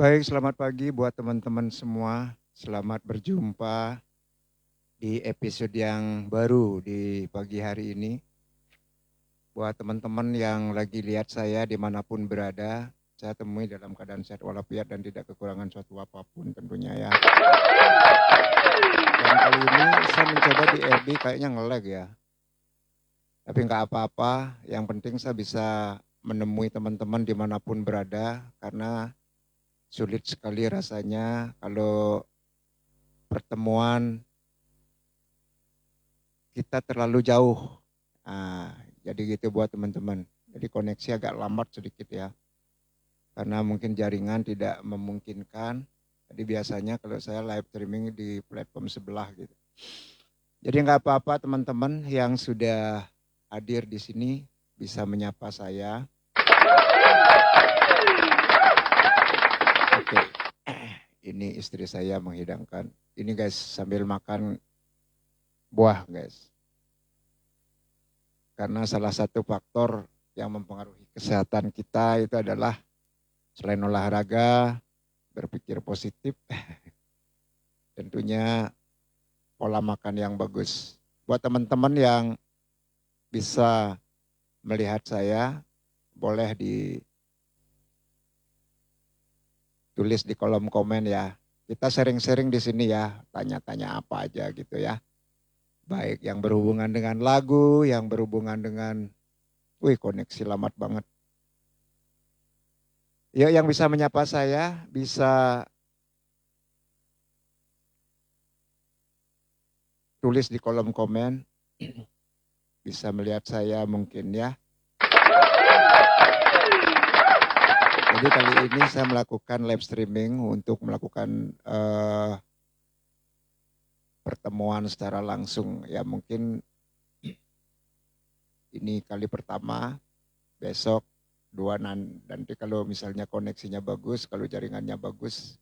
Baik, selamat pagi buat teman-teman semua. Selamat berjumpa di episode yang baru di pagi hari ini. Buat teman-teman yang lagi lihat saya dimanapun berada, saya temui dalam keadaan sehat walafiat dan tidak kekurangan suatu apapun tentunya ya. Dan kali ini saya mencoba di FB kayaknya nge-lag ya. Tapi nggak apa-apa, yang penting saya bisa menemui teman-teman dimanapun berada karena sulit sekali rasanya kalau pertemuan kita terlalu jauh. Nah, jadi gitu buat teman-teman. Jadi koneksi agak lambat sedikit ya. Karena mungkin jaringan tidak memungkinkan. Jadi biasanya kalau saya live streaming di platform sebelah gitu. Jadi nggak apa-apa teman-teman yang sudah hadir di sini bisa menyapa saya. Oke, ini istri saya menghidangkan. Ini guys sambil makan buah guys. Karena salah satu faktor yang mempengaruhi kesehatan kita itu adalah selain olahraga, berpikir positif, tentunya pola makan yang bagus. Buat teman-teman yang bisa melihat saya, boleh ditulis di kolom komen ya. Kita sering-sering di sini ya, tanya-tanya apa aja gitu ya. Baik yang berhubungan dengan lagu, yang berhubungan dengan, koneksi lambat banget. Ya, yang bisa menyapa saya, bisa tulis di kolom komen, bisa melihat saya mungkin ya. Jadi kali ini saya melakukan live streaming untuk melakukan pertemuan secara langsung. Ya mungkin ini kali pertama, besok dua nanti kalau misalnya koneksinya bagus, kalau jaringannya bagus,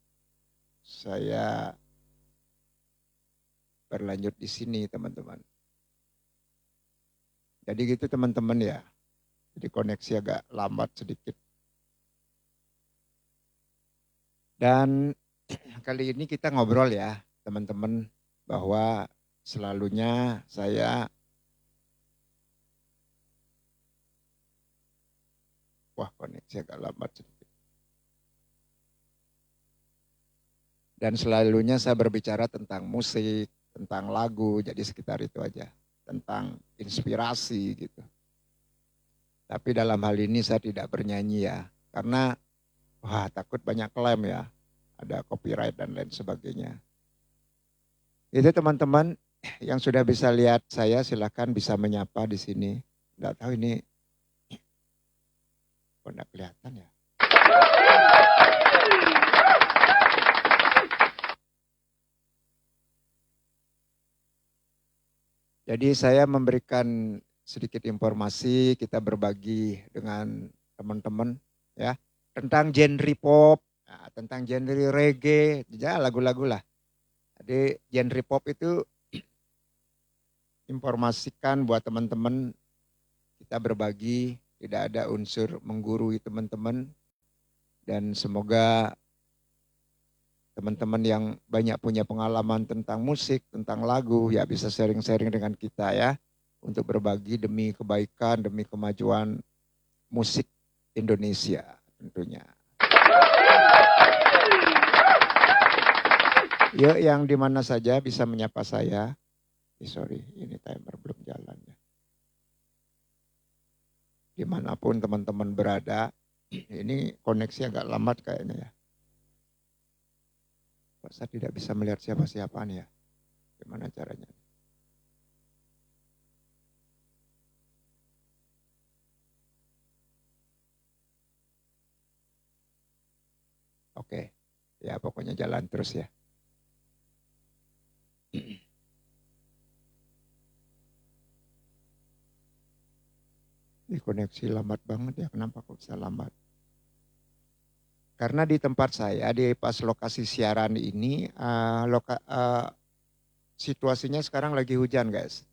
saya berlanjut di sini teman-teman. Jadi gitu teman-teman ya. Jadi koneksi agak lambat sedikit. Dan kali ini kita ngobrol ya teman-teman bahwa selalunya saya koneksi agak lambat sedikit. Dan selalunya saya berbicara tentang musik, tentang lagu, jadi sekitar itu aja. Tentang inspirasi gitu. Tapi dalam hal ini saya tidak bernyanyi ya. Karena takut banyak klaim ya. Ada copyright dan lain sebagainya. Itu teman-teman yang sudah bisa lihat saya silakan bisa menyapa di sini. Tidak tahu ini kok tidak kelihatan ya. Jadi saya memberikan sedikit informasi, kita berbagi dengan teman-teman ya tentang genre pop, tentang genre reggae, ya lagu-lagu lah. Jadi genre pop itu informasikan buat teman-teman, kita berbagi, tidak ada unsur menggurui teman-teman, dan semoga teman-teman yang banyak punya pengalaman tentang musik, tentang lagu, ya bisa sharing-sharing dengan kita ya, untuk berbagi demi kebaikan, demi kemajuan musik Indonesia tentunya. Yuk yang di mana saja bisa menyapa saya. Sorry, ini timer belum jalan ya. Dimanapun teman-teman berada, ini koneksi agak lambat kayaknya ya. Kok saya tidak bisa melihat siapa-siapa nih ya. Gimana caranya? Oke, ya pokoknya jalan terus ya. Ini koneksi lambat banget ya, kenapa kok bisa lambat? Karena di tempat saya, di pas lokasi siaran ini, situasinya sekarang lagi hujan guys.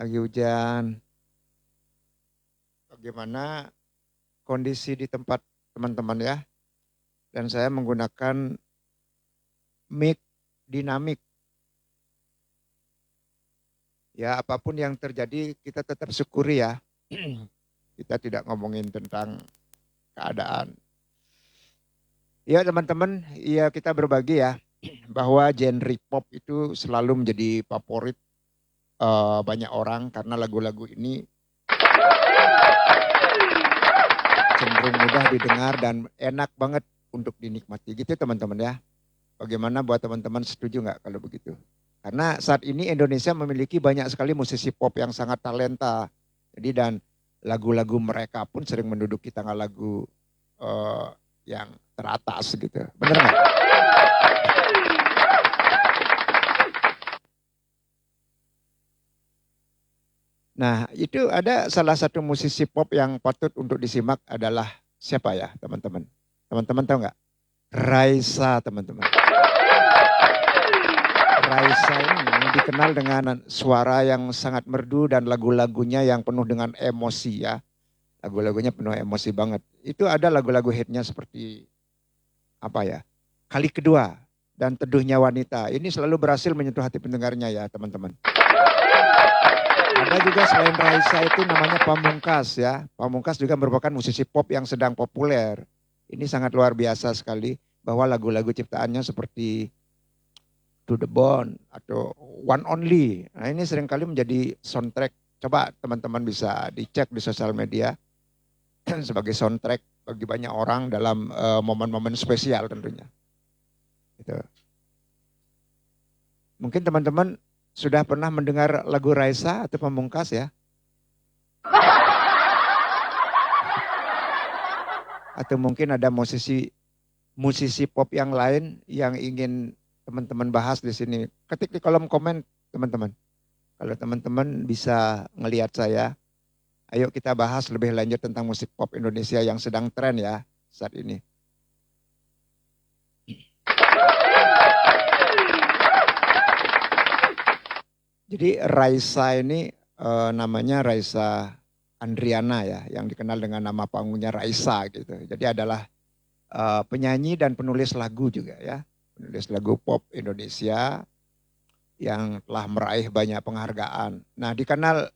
Lagi hujan. Bagaimana kondisi di tempat teman-teman ya. dan saya menggunakan mic dinamik. Ya, apapun yang terjadi kita tetap syukuri ya. Kita tidak ngomongin tentang keadaan. Ya teman-teman, ya kita berbagi ya bahwa genre pop itu selalu menjadi favorit banyak orang karena lagu-lagu ini cenderung mudah didengar dan enak banget untuk dinikmati gitu teman-teman ya. Bagaimana buat teman-teman setuju nggak kalau begitu? Karena saat ini Indonesia memiliki banyak sekali musisi pop yang sangat talenta. Jadi dan lagu-lagu mereka pun sering menduduki tanggal lagu yang teratas gitu. Benar nggak? Nah itu ada salah satu musisi pop yang patut untuk disimak adalah siapa ya teman-teman? Teman-teman tahu nggak? Raisa teman-teman. Raisa ini dikenal dengan suara yang sangat merdu dan lagu-lagunya yang penuh dengan emosi ya. Lagu-lagunya penuh emosi banget. Itu ada lagu-lagu hitnya seperti apa ya? Kali Kedua dan Teduhnya Wanita. Ini selalu berhasil menyentuh hati pendengarnya ya teman-teman. Ada juga selain Raisa itu namanya Pamungkas ya. Pamungkas juga merupakan musisi pop yang sedang populer. Ini sangat luar biasa sekali bahwa lagu-lagu ciptaannya seperti To the Bone atau One Only. Nah ini seringkali menjadi soundtrack. Coba teman-teman bisa dicek di sosial media sebagai soundtrack bagi banyak orang dalam momen-momen spesial tentunya. Gitu. Mungkin teman-teman sudah pernah mendengar lagu Raisa atau Pamungkas ya? Atau mungkin ada musisi pop yang lain yang ingin teman-teman bahas di sini. Ketik di kolom komen teman-teman. Kalau teman-teman bisa ngelihat saya, ayo kita bahas lebih lanjut tentang musik pop Indonesia yang sedang tren ya saat ini. Jadi Raisa ini namanya Raisa Andriana ya, yang dikenal dengan nama panggungnya Raisa gitu. Jadi adalah penyanyi dan penulis lagu juga ya. Penulis lagu pop Indonesia yang telah meraih banyak penghargaan. Nah dikenal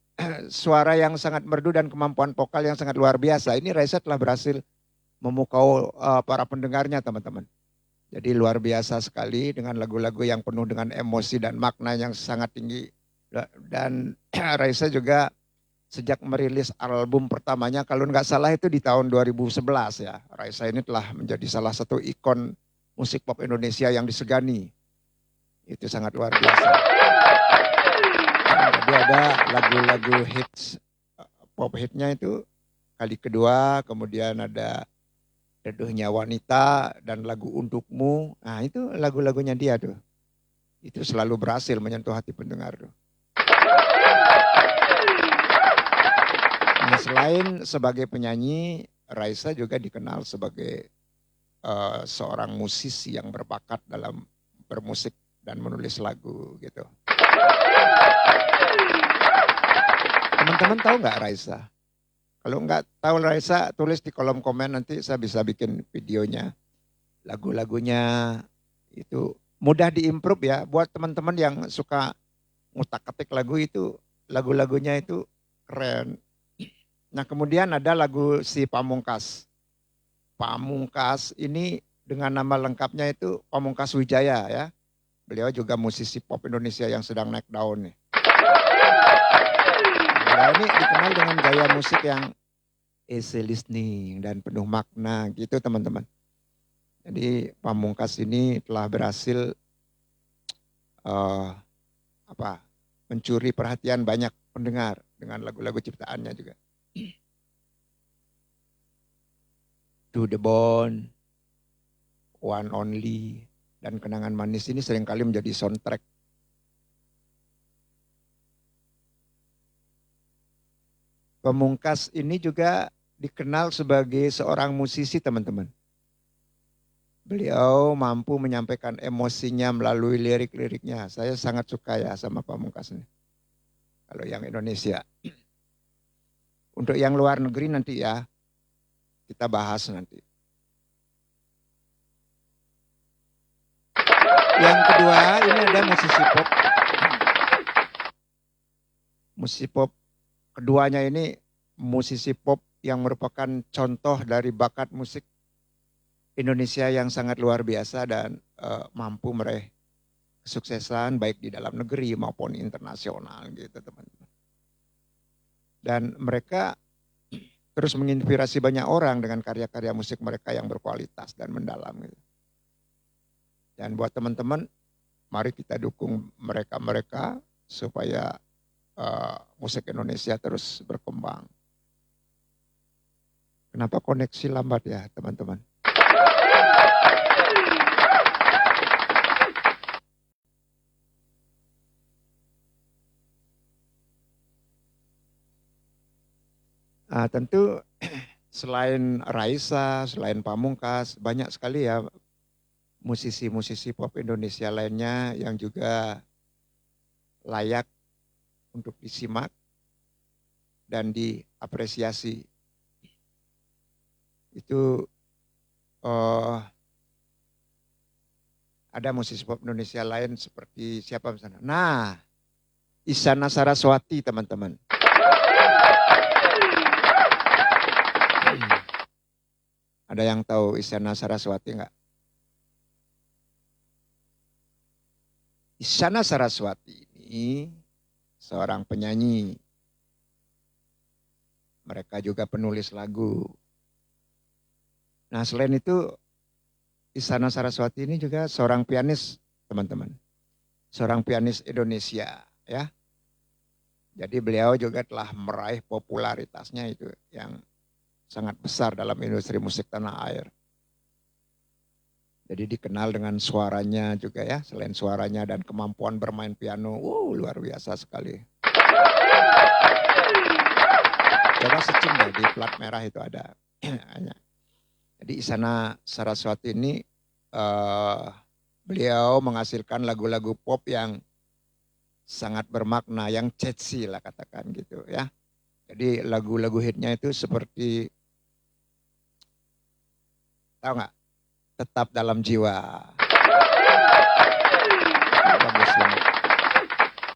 suara yang sangat merdu dan kemampuan vokal yang sangat luar biasa. Ini Raisa telah berhasil memukau para pendengarnya teman-teman. Jadi luar biasa sekali dengan lagu-lagu yang penuh dengan emosi dan makna yang sangat tinggi. Dan Raisa juga sejak merilis album pertamanya, kalau nggak salah itu di tahun 2011 ya. Raisa ini telah menjadi salah satu ikon musik pop Indonesia yang disegani. Itu sangat luar biasa. Jadi ada lagu-lagu hits, pop hitnya itu Kali Kedua, kemudian ada Teduhnya Wanita dan lagu Untukmu. Nah itu lagu-lagunya dia tuh. Itu selalu berhasil menyentuh hati pendengar tuh. Nah selain sebagai penyanyi, Raisa juga dikenal sebagai seorang musisi yang berbakat dalam bermusik dan menulis lagu gitu. Teman-teman tahu nggak Raisa? Kalau nggak tahu Raisa, tulis di kolom komen nanti saya bisa bikin videonya. Lagu-lagunya itu mudah diimprove ya. Buat teman-teman yang suka ngutak-ketik lagu itu, lagu-lagunya itu keren. Nah kemudian ada lagu si Pamungkas. Pamungkas ini dengan nama lengkapnya itu Pamungkas Wijaya ya. Beliau juga musisi pop Indonesia yang sedang naik daun nih. Beliau ini dikenal dengan gaya musik yang easy listening dan penuh makna gitu teman-teman. Jadi Pamungkas ini telah berhasil mencuri perhatian banyak pendengar dengan lagu-lagu ciptaannya juga. To the Bone, One Only, dan Kenangan Manis ini seringkali menjadi soundtrack. Pamungkas ini juga dikenal sebagai seorang musisi teman-teman. Beliau mampu menyampaikan emosinya melalui lirik-liriknya. Saya sangat suka ya sama Pamungkas ini. Kalau yang Indonesia. Untuk yang luar negeri nanti ya, kita bahas nanti. Yang kedua ini ada musisi pop. Musisi pop keduanya ini musisi pop yang merupakan contoh dari bakat musik Indonesia yang sangat luar biasa dan mampu meraih kesuksesan baik di dalam negeri maupun internasional gitu teman-teman. Dan mereka terus menginspirasi banyak orang dengan karya-karya musik mereka yang berkualitas dan mendalam gitu. Dan buat teman-teman, mari kita dukung mereka-mereka supaya musik Indonesia terus berkembang. Kenapa koneksi lambat ya teman-teman? Tentu selain Raisa, selain Pamungkas, banyak sekali ya musisi-musisi pop Indonesia lainnya yang juga layak untuk disimak dan diapresiasi. Itu ada musisi pop Indonesia lain seperti siapa misalnya? Nah, Isyana Saraswati teman-teman. Ada yang tahu Isyana Saraswati enggak? Isyana Saraswati ini seorang penyanyi. Mereka juga penulis lagu. Nah, selain itu Isyana Saraswati ini juga seorang pianis, teman-teman. Seorang pianis Indonesia, ya. Jadi beliau juga telah meraih popularitasnya itu yang sangat besar dalam industri musik tanah air. Jadi dikenal dengan suaranya juga ya, selain suaranya dan kemampuan bermain piano, luar biasa sekali. Coba searching deh di plat merah itu ada. Jadi Isyana Saraswati ini beliau menghasilkan lagu-lagu pop yang sangat bermakna, yang catchy lah katakan gitu ya. Jadi lagu-lagu hitnya itu seperti, tahu nggak? Tetap dalam jiwa. Bagus banget.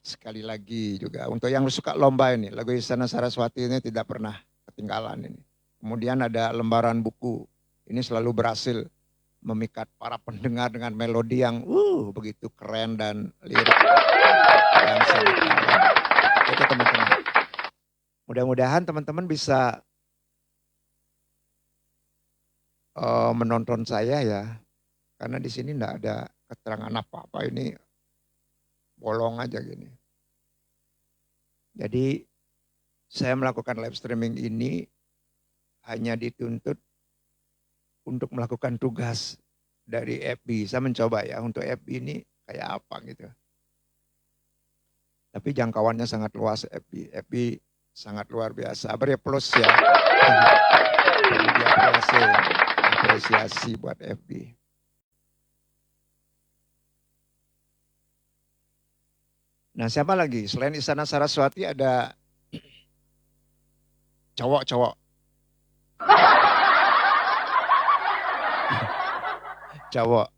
Sekali lagi juga untuk yang suka lomba ini, lagu Isyana Saraswati ini tidak pernah ketinggalan ini. Kemudian ada lembaran buku, ini selalu berhasil memikat para pendengar dengan melodi yang begitu keren dan lirik yang sangat dalam. Itu teman-teman. Mudah-mudahan teman-teman bisa menonton saya ya, karena di sini enggak ada keterangan apa-apa, ini bolong aja gini. Jadi saya melakukan live streaming ini hanya dituntut untuk melakukan tugas dari FB. Saya mencoba ya untuk FB ini kayak apa gitu. Tapi jangkauannya sangat luas FB. FB sangat luar biasa. Beri plus ya. Apresiasi buat FB. Nah, siapa lagi? Selain Isyana Saraswati ada cowok-cowok. Cowok.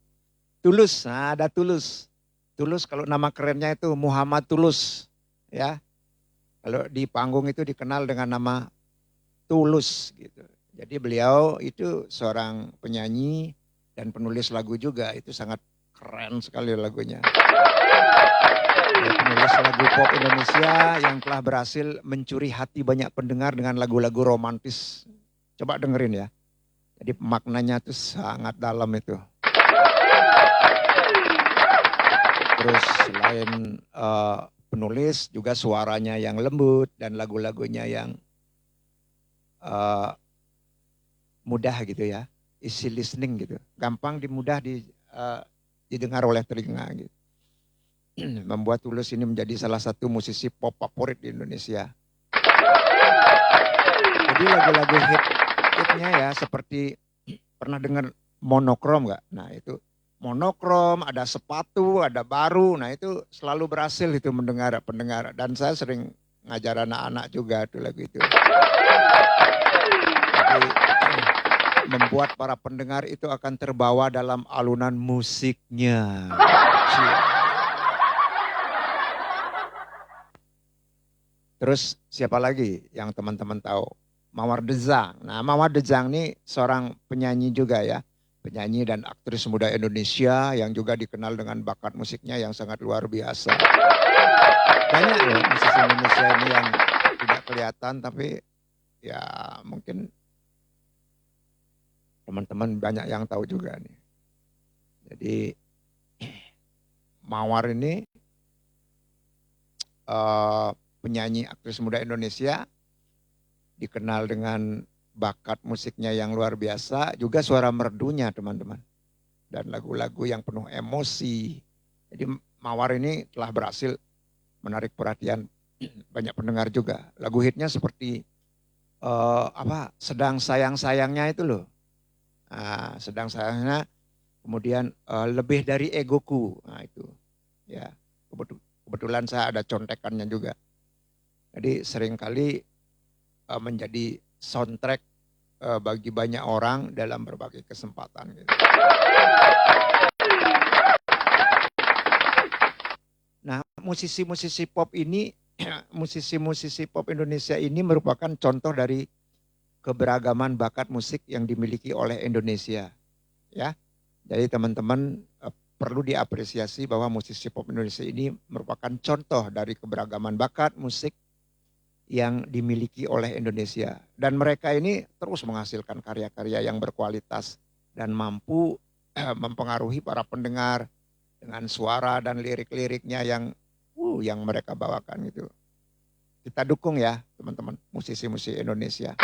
Tulus, nah ada Tulus. Tulus kalau nama kerennya itu Muhammad Tulus. Ya. Kalau di panggung itu dikenal dengan nama Tulus gitu. Jadi beliau itu seorang penyanyi dan penulis lagu juga. Itu sangat keren sekali lagunya. Penulis lagu pop Indonesia yang telah berhasil mencuri hati banyak pendengar dengan lagu-lagu romantis. Coba dengerin ya. Jadi maknanya itu sangat dalam itu. Terus selain penulis juga suaranya yang lembut dan lagu-lagunya yang mudah gitu ya. Easy listening gitu. Gampang mudah didengar oleh telinga gitu. Membuat Tulus ini menjadi salah satu musisi pop favorit di Indonesia. Jadi lagu-lagu hitnya ya seperti pernah dengar Monokrom nggak? Nah itu Monokrom, ada Sepatu, ada Baru. Nah itu selalu berhasil itu pendengar. Dan saya sering ngajar anak-anak juga tuh lagu itu. Jadi membuat para pendengar itu akan terbawa dalam alunan musiknya. Cia. Terus siapa lagi yang teman-teman tahu? Mawar Dezang. Nah, Mawar Dezang ini seorang penyanyi juga ya. Penyanyi dan aktris muda Indonesia yang juga dikenal dengan bakat musiknya yang sangat luar biasa. Banyak loh musisi Indonesia ini yang tidak kelihatan tapi ya mungkin teman-teman banyak yang tahu juga nih. Jadi Mawar ini penyanyi aktris muda Indonesia, dikenal dengan bakat musiknya yang luar biasa, juga suara merdunya teman-teman. Dan lagu-lagu yang penuh emosi. Jadi Mawar ini telah berhasil menarik perhatian banyak pendengar juga. Lagu hitnya seperti Sedang Sayang-Sayangnya itu loh. Nah, Sedang Sayangnya, kemudian Lebih Dari Egoku. Nah itu ya, kebetulan saya ada contekannya juga. Jadi seringkali menjadi soundtrack bagi banyak orang dalam berbagai kesempatan. Gitu. Nah, musisi-musisi pop ini, musisi-musisi pop Indonesia ini merupakan contoh dari keberagaman bakat musik yang dimiliki oleh Indonesia. Ya, jadi teman-teman perlu diapresiasi bahwa musisi pop Indonesia ini merupakan contoh dari keberagaman bakat musik yang dimiliki oleh Indonesia. Dan mereka ini terus menghasilkan karya-karya yang berkualitas dan mampu mempengaruhi para pendengar dengan suara dan lirik-liriknya yang mereka bawakan gitu. Kita dukung ya teman-teman musisi-musisi Indonesia.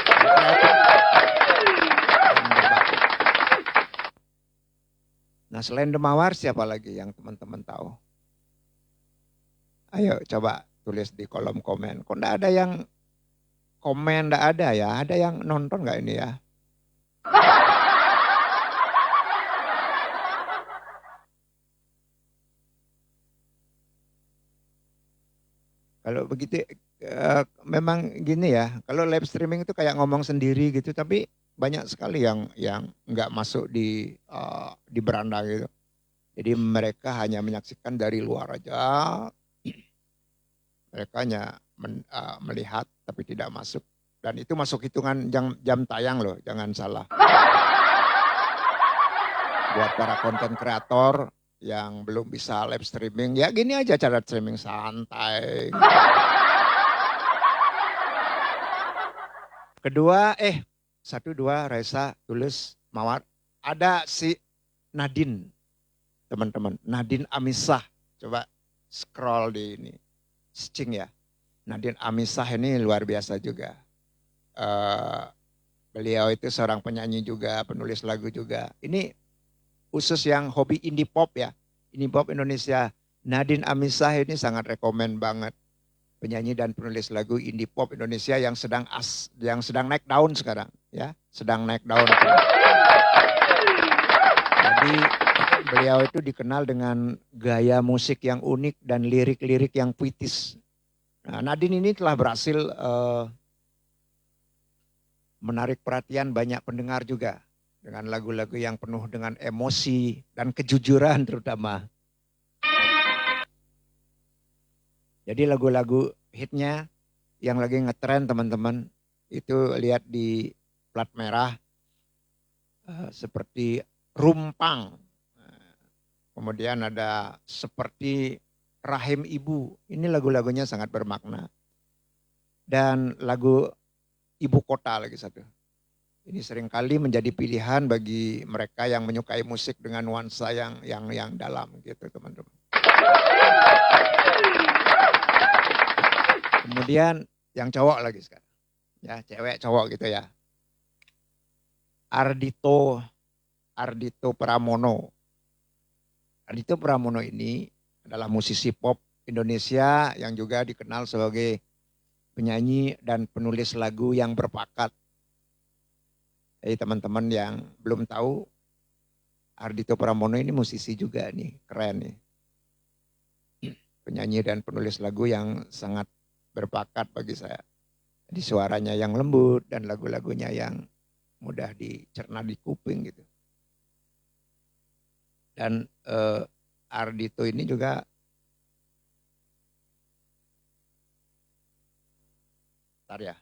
Nah selain The Mawar siapa lagi yang teman-teman tahu? Ayo coba tulis di kolom komen. Kok enggak ada yang komen, enggak ada ya? Ada yang nonton enggak ini ya? Kalau begitu memang gini ya, kalau live streaming itu kayak ngomong sendiri gitu, tapi banyak sekali yang enggak masuk di beranda gitu. Jadi mereka hanya menyaksikan dari luar aja. Mereka hanya melihat tapi tidak masuk. Dan itu masuk hitungan jam tayang loh, jangan salah. Buat para konten kreator yang belum bisa live streaming, ya gini aja cara streaming santai. Kedua, 1, 2, Reza, tulis, Mawar. Ada si Nadine, teman-teman. Nadine Amisah, coba scroll di ini. Searching ya. Nadine Amisah ini luar biasa juga. Beliau itu seorang penyanyi juga, penulis lagu juga. Ini khusus yang hobi indie pop ya. Indie pop Indonesia. Nadine Amisah ini sangat rekomen banget. Penyanyi dan penulis lagu indie pop Indonesia yang sedang naik daun sekarang. Ya, sedang naik daun. Jadi beliau itu dikenal dengan gaya musik yang unik dan lirik-lirik yang puitis. Nah, Nadine ini telah berhasil menarik perhatian banyak pendengar juga dengan lagu-lagu yang penuh dengan emosi dan kejujuran terutama. Jadi lagu-lagu hitnya yang lagi ngetren teman-teman itu lihat di plat merah seperti Rumpang. Kemudian ada seperti Rahim Ibu. Ini lagu-lagunya sangat bermakna. Dan lagu Ibu Kota lagi satu. Ini seringkali menjadi pilihan bagi mereka yang menyukai musik dengan nuansa yang dalam gitu teman-teman. Kemudian yang cowok lagi sekarang. Ya, cewek cowok gitu ya. Ardhito Pramono. Ardhito Pramono ini adalah musisi pop Indonesia yang juga dikenal sebagai penyanyi dan penulis lagu yang berbakat. Jadi teman-teman yang belum tahu, Ardhito Pramono ini musisi juga nih, keren nih. Penyanyi dan penulis lagu yang sangat berbakat bagi saya. Jadi suaranya yang lembut dan lagu-lagunya yang mudah dicerna di kuping gitu. Dan Ardhito ini juga bentar ya.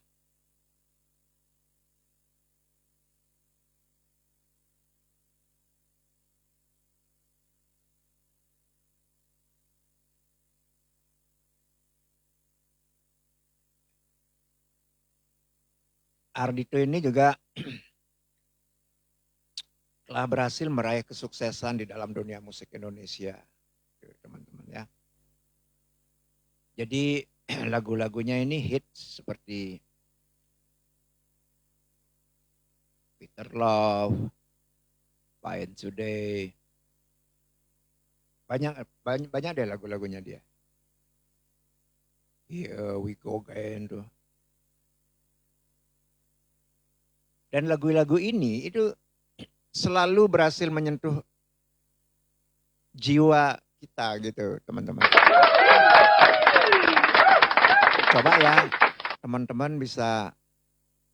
Ardhito ini juga telah berhasil meraih kesuksesan di dalam dunia musik Indonesia, teman-teman ya. Jadi lagu-lagunya ini hit seperti Peter Love, Fine Today, banyak deh lagu-lagunya dia. Here we go again tuh. Dan lagu-lagu ini itu selalu berhasil menyentuh jiwa kita gitu, teman-teman. Coba ya, teman-teman bisa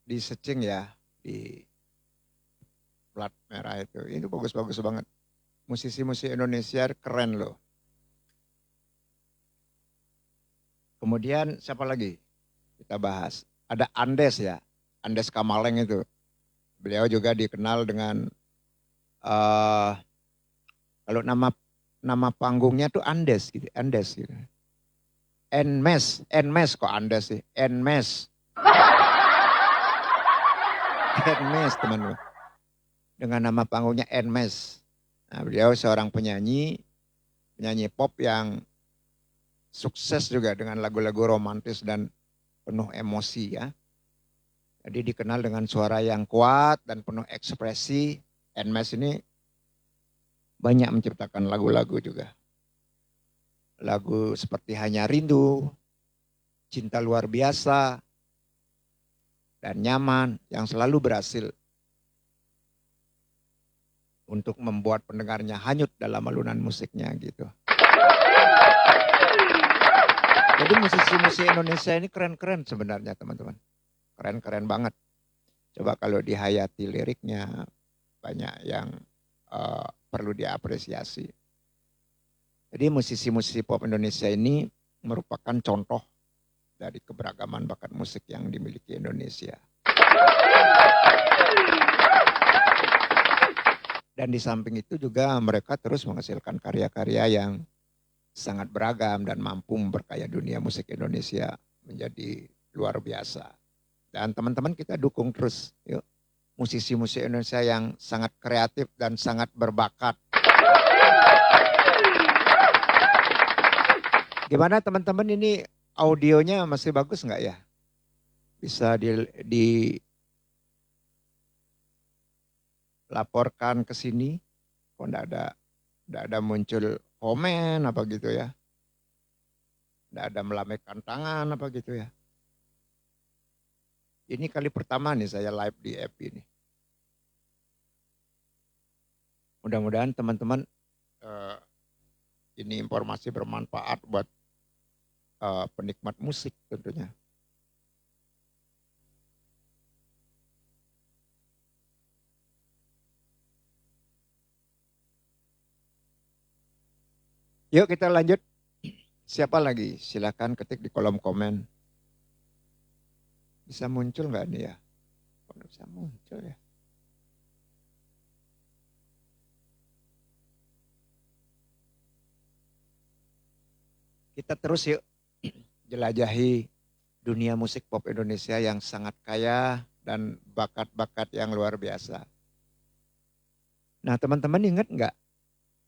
di searching ya di plat merah itu. Ini bagus-bagus banget. Musisi-musisi Indonesia keren loh. Kemudian siapa lagi? Kita bahas. Ada Andes ya, Andes Kamaleng itu. Beliau juga dikenal dengan kalau nama panggungnya tuh Andes gitu, Andes gitu. Enmes kok Andes sih, Enmes. Enmes teman-teman. Dengan nama panggungnya Enmes. Nah, beliau seorang penyanyi pop yang sukses juga dengan lagu-lagu romantis dan penuh emosi ya. Jadi dikenal dengan suara yang kuat dan penuh ekspresi. Enmes ini banyak menciptakan lagu-lagu juga. Lagu seperti Hanya Rindu, Cinta Luar Biasa, dan Nyaman yang selalu berhasil untuk membuat pendengarnya hanyut dalam alunan musiknya gitu. Jadi musisi-musisi Indonesia ini keren-keren sebenarnya teman-teman. Keren-keren banget. Coba kalau dihayati liriknya banyak yang perlu diapresiasi. Jadi musisi-musisi pop Indonesia ini merupakan contoh dari keberagaman bakat musik yang dimiliki Indonesia. Dan di samping itu juga mereka terus menghasilkan karya-karya yang sangat beragam dan mampu memperkaya dunia musik Indonesia menjadi luar biasa. Dan teman-teman kita dukung terus yuk musisi-musisi Indonesia yang sangat kreatif dan sangat berbakat. Gimana teman-teman ini audionya masih bagus nggak ya? Bisa dilaporkan ke sini. Kok enggak ada muncul komen apa gitu ya. Enggak ada melambaikan tangan apa gitu ya. Ini kali pertama nih saya live di app ini. Mudah-mudahan teman-teman ini informasi bermanfaat buat penikmat musik tentunya. Yuk kita lanjut. Siapa lagi? Silakan ketik di kolom komen. Bisa muncul nggak nih ya? Kok bisa muncul ya? Kita terus yuk jelajahi dunia musik pop Indonesia yang sangat kaya dan bakat-bakat yang luar biasa. Nah teman-teman ingat nggak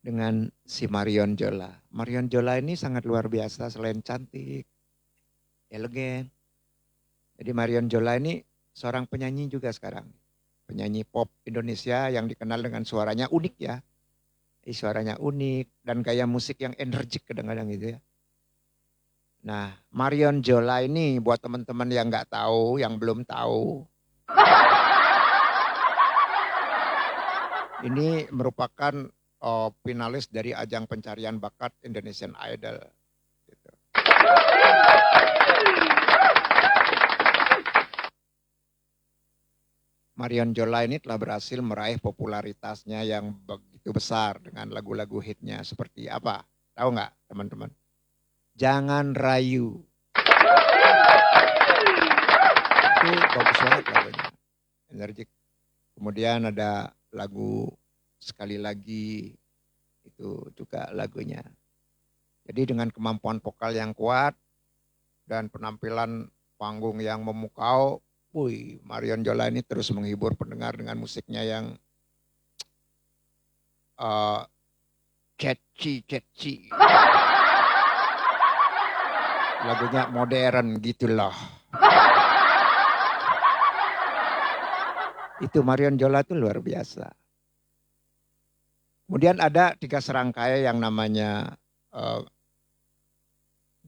dengan si Marion Jola? Marion Jola ini sangat luar biasa selain cantik, elegan. Jadi Marion Jola ini seorang penyanyi juga sekarang. Penyanyi pop Indonesia yang dikenal dengan suaranya unik ya. Suaranya unik dan gaya musik yang energik kadang-kadang gitu ya. Nah, Marion Jola ini buat teman-teman yang nggak tahu, yang belum tahu, ini merupakan finalis dari ajang pencarian bakat Indonesian Idol. Gitu. Marion Jola ini telah berhasil meraih popularitasnya yang begitu begitu besar dengan lagu-lagu hitnya seperti apa? Tahu nggak teman-teman? Jangan Rayu. Itu bagus banget lagunya. Energik. Kemudian ada lagu Sekali Lagi, itu juga lagunya. Jadi dengan kemampuan vokal yang kuat dan penampilan panggung yang memukau, Marion Jola ini terus menghibur pendengar dengan musiknya yang catchy. Lagunya modern gitu loh. Itu Marion Jola itu luar biasa. Kemudian ada 3 serangkai yang namanya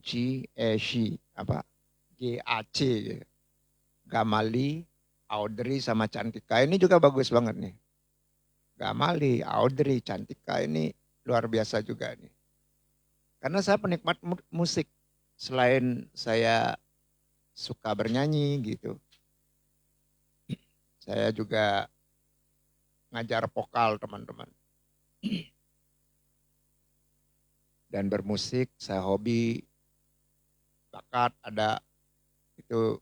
GAC, Gamali, Audrey sama Cantika. Ini juga bagus banget nih. Gamali, Audrey, Cantika ini luar biasa juga nih. Karena saya penikmat musik. Selain saya suka bernyanyi gitu. Saya juga ngajar vokal teman-teman. Dan bermusik, saya hobi, bakat ada. Itu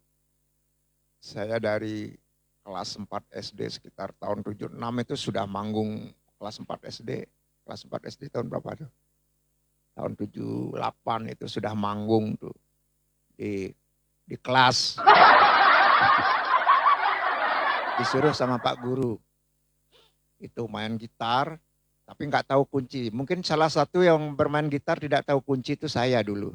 saya dari kelas 4 SD sekitar tahun 76 itu sudah manggung kelas 4 SD. Kelas 4 SD tahun berapa tuh? Tahun 78 itu sudah manggung tuh di kelas. Disuruh sama Pak Guru. Itu main gitar, tapi nggak tahu kunci. Mungkin salah satu yang bermain gitar tidak tahu kunci itu saya dulu.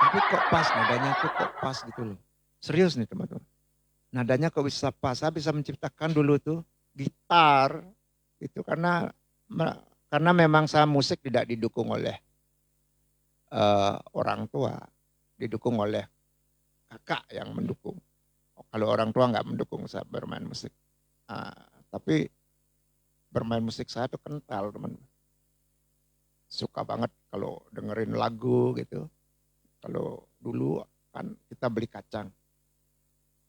Tapi kok pas, nadanya tuh kok pas gitu loh. Serius nih teman-teman. Nadanya kok bisa pas, saya bisa menciptakan dulu tuh gitar. Itu karena memang saya musik tidak didukung oleh orang tua. Didukung oleh kakak yang mendukung. Kalau orang tua nggak mendukung saya bermain musik. Tapi bermain musik saya tuh kental teman. Suka banget kalau dengerin lagu gitu. Kalau dulu kan kita beli kacang.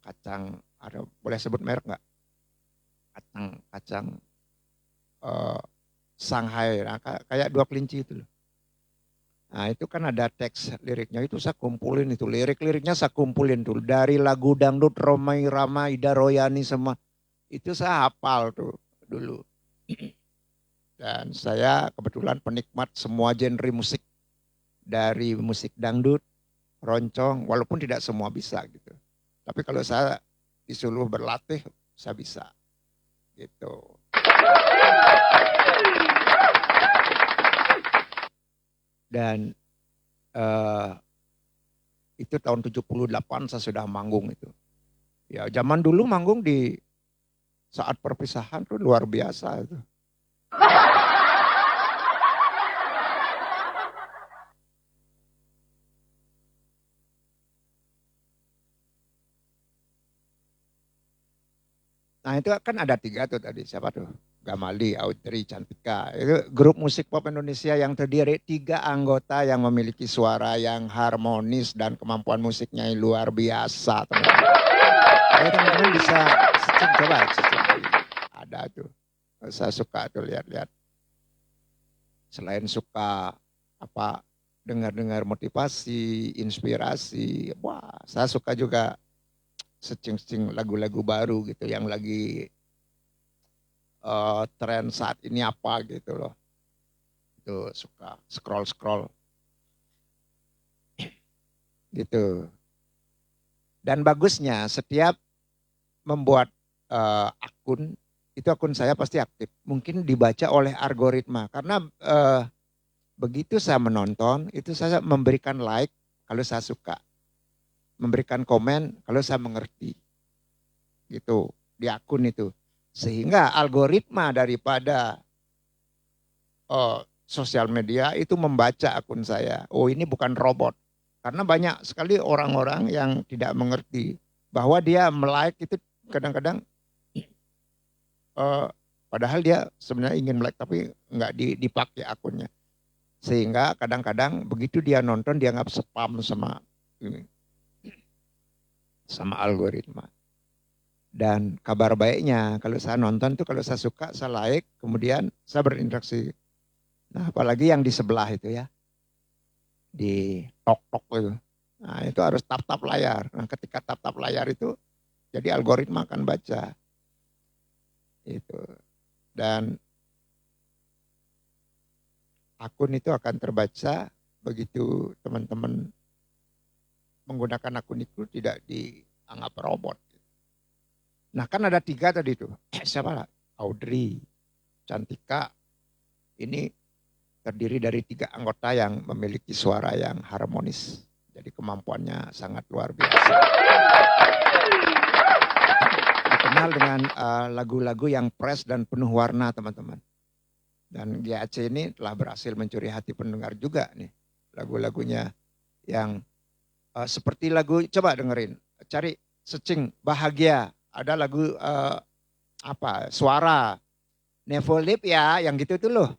Kacang, ada boleh sebut merek nggak? Kacang Shanghai, nah, kayak 2 kelinci itu loh. Nah itu kan ada teks liriknya, itu saya kumpulin itu. Lirik-liriknya saya kumpulin tuh. Dari lagu dangdut Romai Rama, Ida Royani semua. Itu saya hafal tuh dulu. Dan saya kebetulan penikmat semua genre musik. Dari musik dangdut, roncong, walaupun tidak semua bisa gitu. Tapi kalau saya disuruh berlatih, saya bisa. Gitu. Dan itu tahun 78 saya sudah manggung itu. Ya zaman dulu manggung di saat perpisahan tuh luar biasa itu. Nah itu kan ada 3 tuh tadi, siapa tuh? Gamali, Audrey, Cantika. Itu grup musik pop Indonesia yang terdiri 3 anggota yang memiliki suara yang harmonis dan kemampuan musiknya yang luar biasa. Teman-teman bisa coba. Ada tuh. Saya suka tuh lihat-lihat. Selain suka dengar-dengar motivasi, inspirasi. Wah, saya suka juga secing-secing lagu-lagu baru gitu yang lagi tren saat ini apa gitu loh. Itu suka scroll gitu. Dan bagusnya setiap membuat akun, itu akun saya pasti aktif. Mungkin dibaca oleh algoritma karena begitu saya menonton itu saya memberikan like kalau saya suka. Memberikan komen kalau saya mengerti. Gitu di akun itu. Sehingga algoritma daripada sosial media itu membaca akun saya. Oh ini bukan robot. Karena banyak sekali orang-orang yang tidak mengerti bahwa dia melike itu kadang-kadang padahal dia sebenarnya ingin melike tapi nggak dipakai akunnya. Sehingga kadang-kadang begitu dia nonton dianggap spam sama algoritma. Dan kabar baiknya, kalau saya nonton tuh kalau saya suka, saya like, kemudian saya berinteraksi. Nah apalagi yang di sebelah itu ya, di tok-tok itu. Nah itu harus tap-tap layar. Nah ketika tap-tap layar itu, jadi algoritma akan baca. Itu. Dan akun itu akan terbaca begitu teman-teman menggunakan akun itu tidak dianggap robot. Nah kan ada 3 tadi tuh. Siapa lah? Audrey, Cantika. Ini terdiri dari 3 anggota yang memiliki suara yang harmonis. Jadi kemampuannya sangat luar biasa. Dikenal dengan lagu-lagu yang fresh dan penuh warna teman-teman. Dan GAC ini telah berhasil mencuri hati pendengar juga nih. Lagu-lagunya yang seperti lagu, coba dengerin. Cari searching Bahagia. Ada lagu Suara. Never Leave ya, yang gitu tuh loh.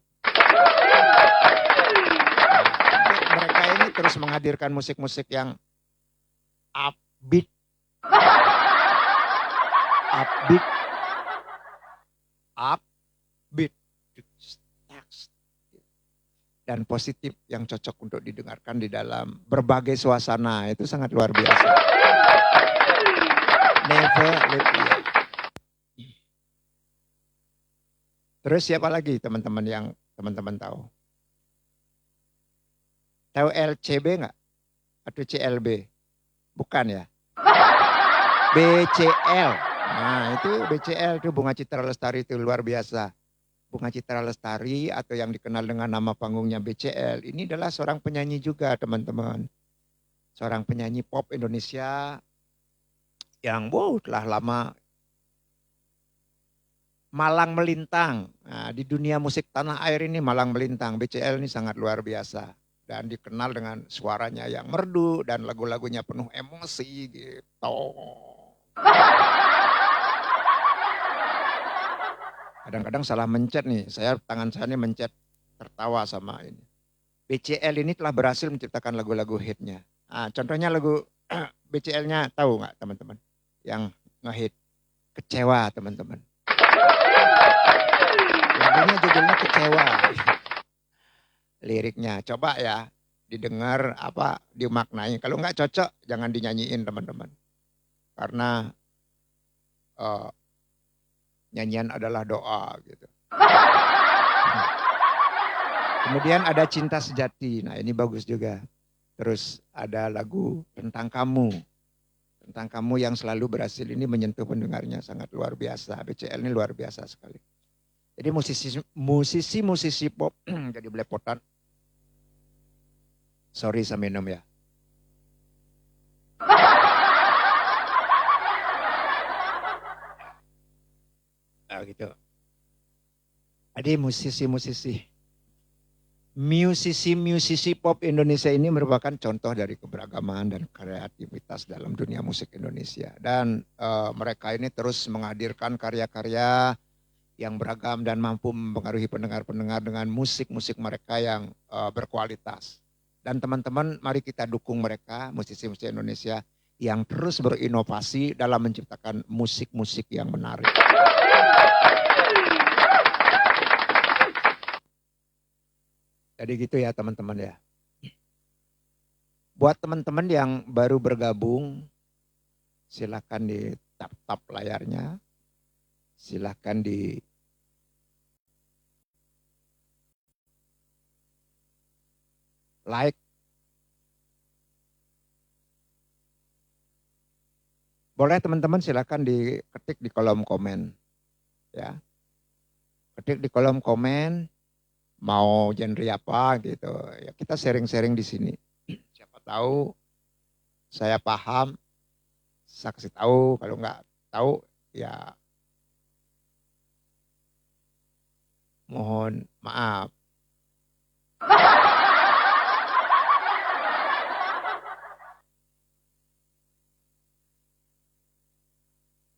Mereka ini terus menghadirkan musik-musik yang upbeat. Dan positif yang cocok untuk didengarkan di dalam berbagai suasana. Itu sangat luar biasa. Never Leave ya. Terus siapa lagi teman-teman yang teman-teman tahu? Tahu LCB enggak? Atau CLB? Bukan ya? BCL. Nah itu BCL itu Bunga Citra Lestari itu luar biasa. Bunga Citra Lestari atau yang dikenal dengan nama panggungnya BCL. Ini adalah seorang penyanyi juga teman-teman. Seorang penyanyi pop Indonesia yang telah lama malang melintang. Nah, di dunia musik tanah air ini malang melintang. BCL ini sangat luar biasa. Dan dikenal dengan suaranya yang merdu dan lagu-lagunya penuh emosi gitu. Kadang-kadang salah mencet nih, tangan saya ini mencet tertawa sama ini. BCL ini telah berhasil menciptakan lagu-lagu hitnya. Nah, contohnya lagu BCL-nya tahu nggak teman-teman? Yang ngehit Kecewa teman-teman. Lagunya judulnya Kecewa. Liriknya coba ya didengar dimaknai. Kalau nggak cocok jangan dinyanyiin teman-teman. Karena nyanyian adalah doa gitu. Kemudian ada Cinta Sejati. Nah, ini bagus juga. Terus ada lagu Tentang Kamu. Tentang Kamu yang selalu berhasil ini menyentuh pendengarnya sangat luar biasa. BCL ini luar biasa sekali. Jadi musisi pop jadi belepotan. Sorry saya minum ya. Nah, gitu. Jadi musisi pop Indonesia ini merupakan contoh dari keberagaman dan kreativitas dalam dunia musik Indonesia. Dan mereka ini terus menghadirkan karya-karya yang beragam dan mampu mempengaruhi pendengar-pendengar dengan musik-musik mereka yang berkualitas. Dan teman-teman mari kita dukung mereka, musisi-musisi Indonesia yang terus berinovasi dalam menciptakan musik-musik yang menarik. Jadi gitu ya teman-teman ya. Buat teman-teman yang baru bergabung, silakan di tap layarnya. Silakan di like. Boleh teman-teman silakan diketik di kolom komen. Ya. Ketik di kolom komen mau genre apa gitu. Ya kita sharing-sharing di sini. Siapa tahu saya paham, saya kasih tahu, kalau nggak tahu ya mohon maaf.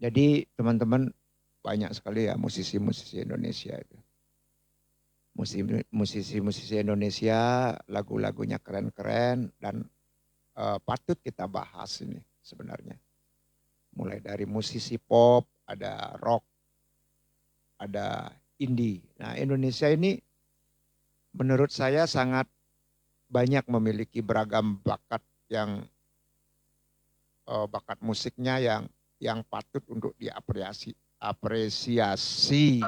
Jadi teman-teman banyak sekali ya musisi-musisi Indonesia itu. Musisi-musisi Indonesia lagu-lagunya keren-keren dan patut kita bahas ini sebenarnya. Mulai dari musisi pop, ada rock, ada indie. Nah, Indonesia ini menurut saya sangat banyak memiliki beragam bakat yang bakat musiknya yang patut untuk apresiasi.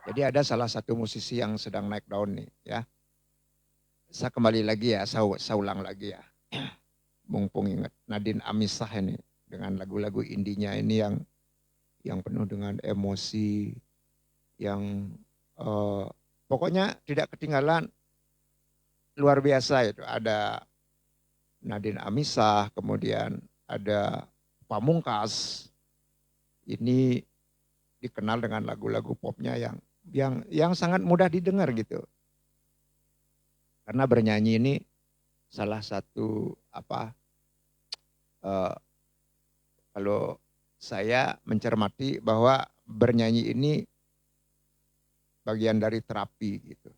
Jadi ada salah satu musisi yang sedang naik daun nih ya. Saya kembali lagi ya, saya ulang lagi ya. Mumpung ingat Nadine Amisah ini dengan lagu-lagu indinya ini yang penuh dengan emosi, yang pokoknya tidak ketinggalan, luar biasa itu. Ada Nadine Amisah, kemudian ada Pamungkas. Ini dikenal dengan lagu-lagu popnya yang sangat mudah didengar gitu. Karena bernyanyi ini salah satu kalau saya mencermati bahwa bernyanyi ini bagian dari terapi gitu.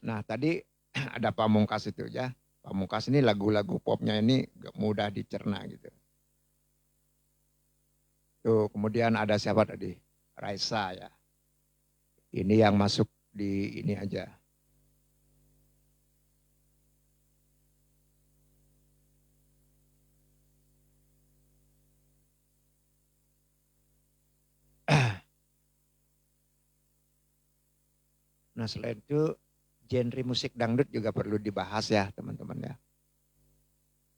Nah tadi ada Pamungkas itu ya. Pamungkas ini lagu-lagu popnya ini mudah dicerna gitu. Tuh kemudian ada siapa tadi? Raisa ya. Ini yang masuk di ini aja. Nah selain itu genre musik dangdut juga perlu dibahas ya teman-teman ya.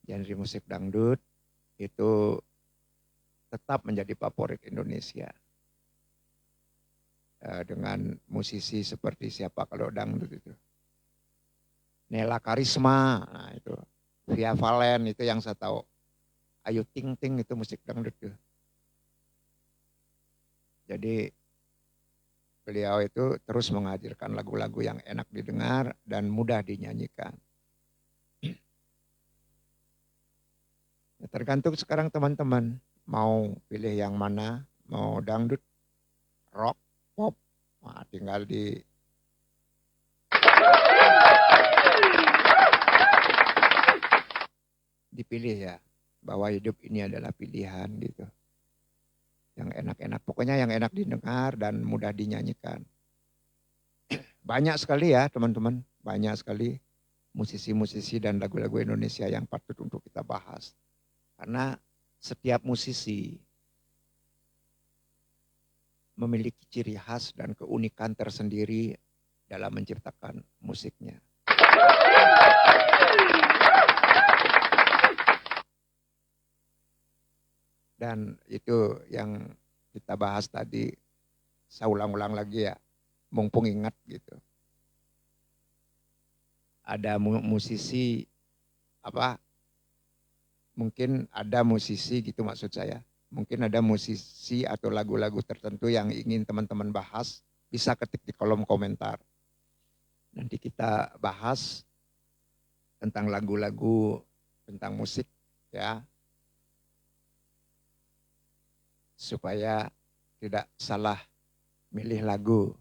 Genre musik dangdut itu tetap menjadi favorit Indonesia. Dengan musisi seperti siapa kalau dangdut itu. Nela Karisma, nah itu. Via Valen itu yang saya tahu. Ayu Ting Ting itu musik dangdut tuh. Jadi beliau itu terus menghadirkan lagu-lagu yang enak didengar dan mudah dinyanyikan. Tergantung sekarang teman-teman mau pilih yang mana, mau dangdut, rock, pop, nah, tinggal dipilih ya, bahwa hidup ini adalah pilihan gitu. Yang enak-enak, pokoknya yang enak didengar dan mudah dinyanyikan. Banyak sekali ya teman-teman, banyak sekali musisi-musisi dan lagu-lagu Indonesia yang patut untuk kita bahas. Karena setiap musisi memiliki ciri khas dan keunikan tersendiri dalam menciptakan musiknya. Dan itu yang kita bahas tadi, saya ulang-ulang lagi ya, mumpung ingat gitu. Ada musisi mungkin ada musisi gitu maksud saya. Mungkin ada musisi atau lagu-lagu tertentu yang ingin teman-teman bahas, bisa ketik di kolom komentar. Nanti kita bahas tentang lagu-lagu, tentang musik ya. Supaya tidak salah milih lagu.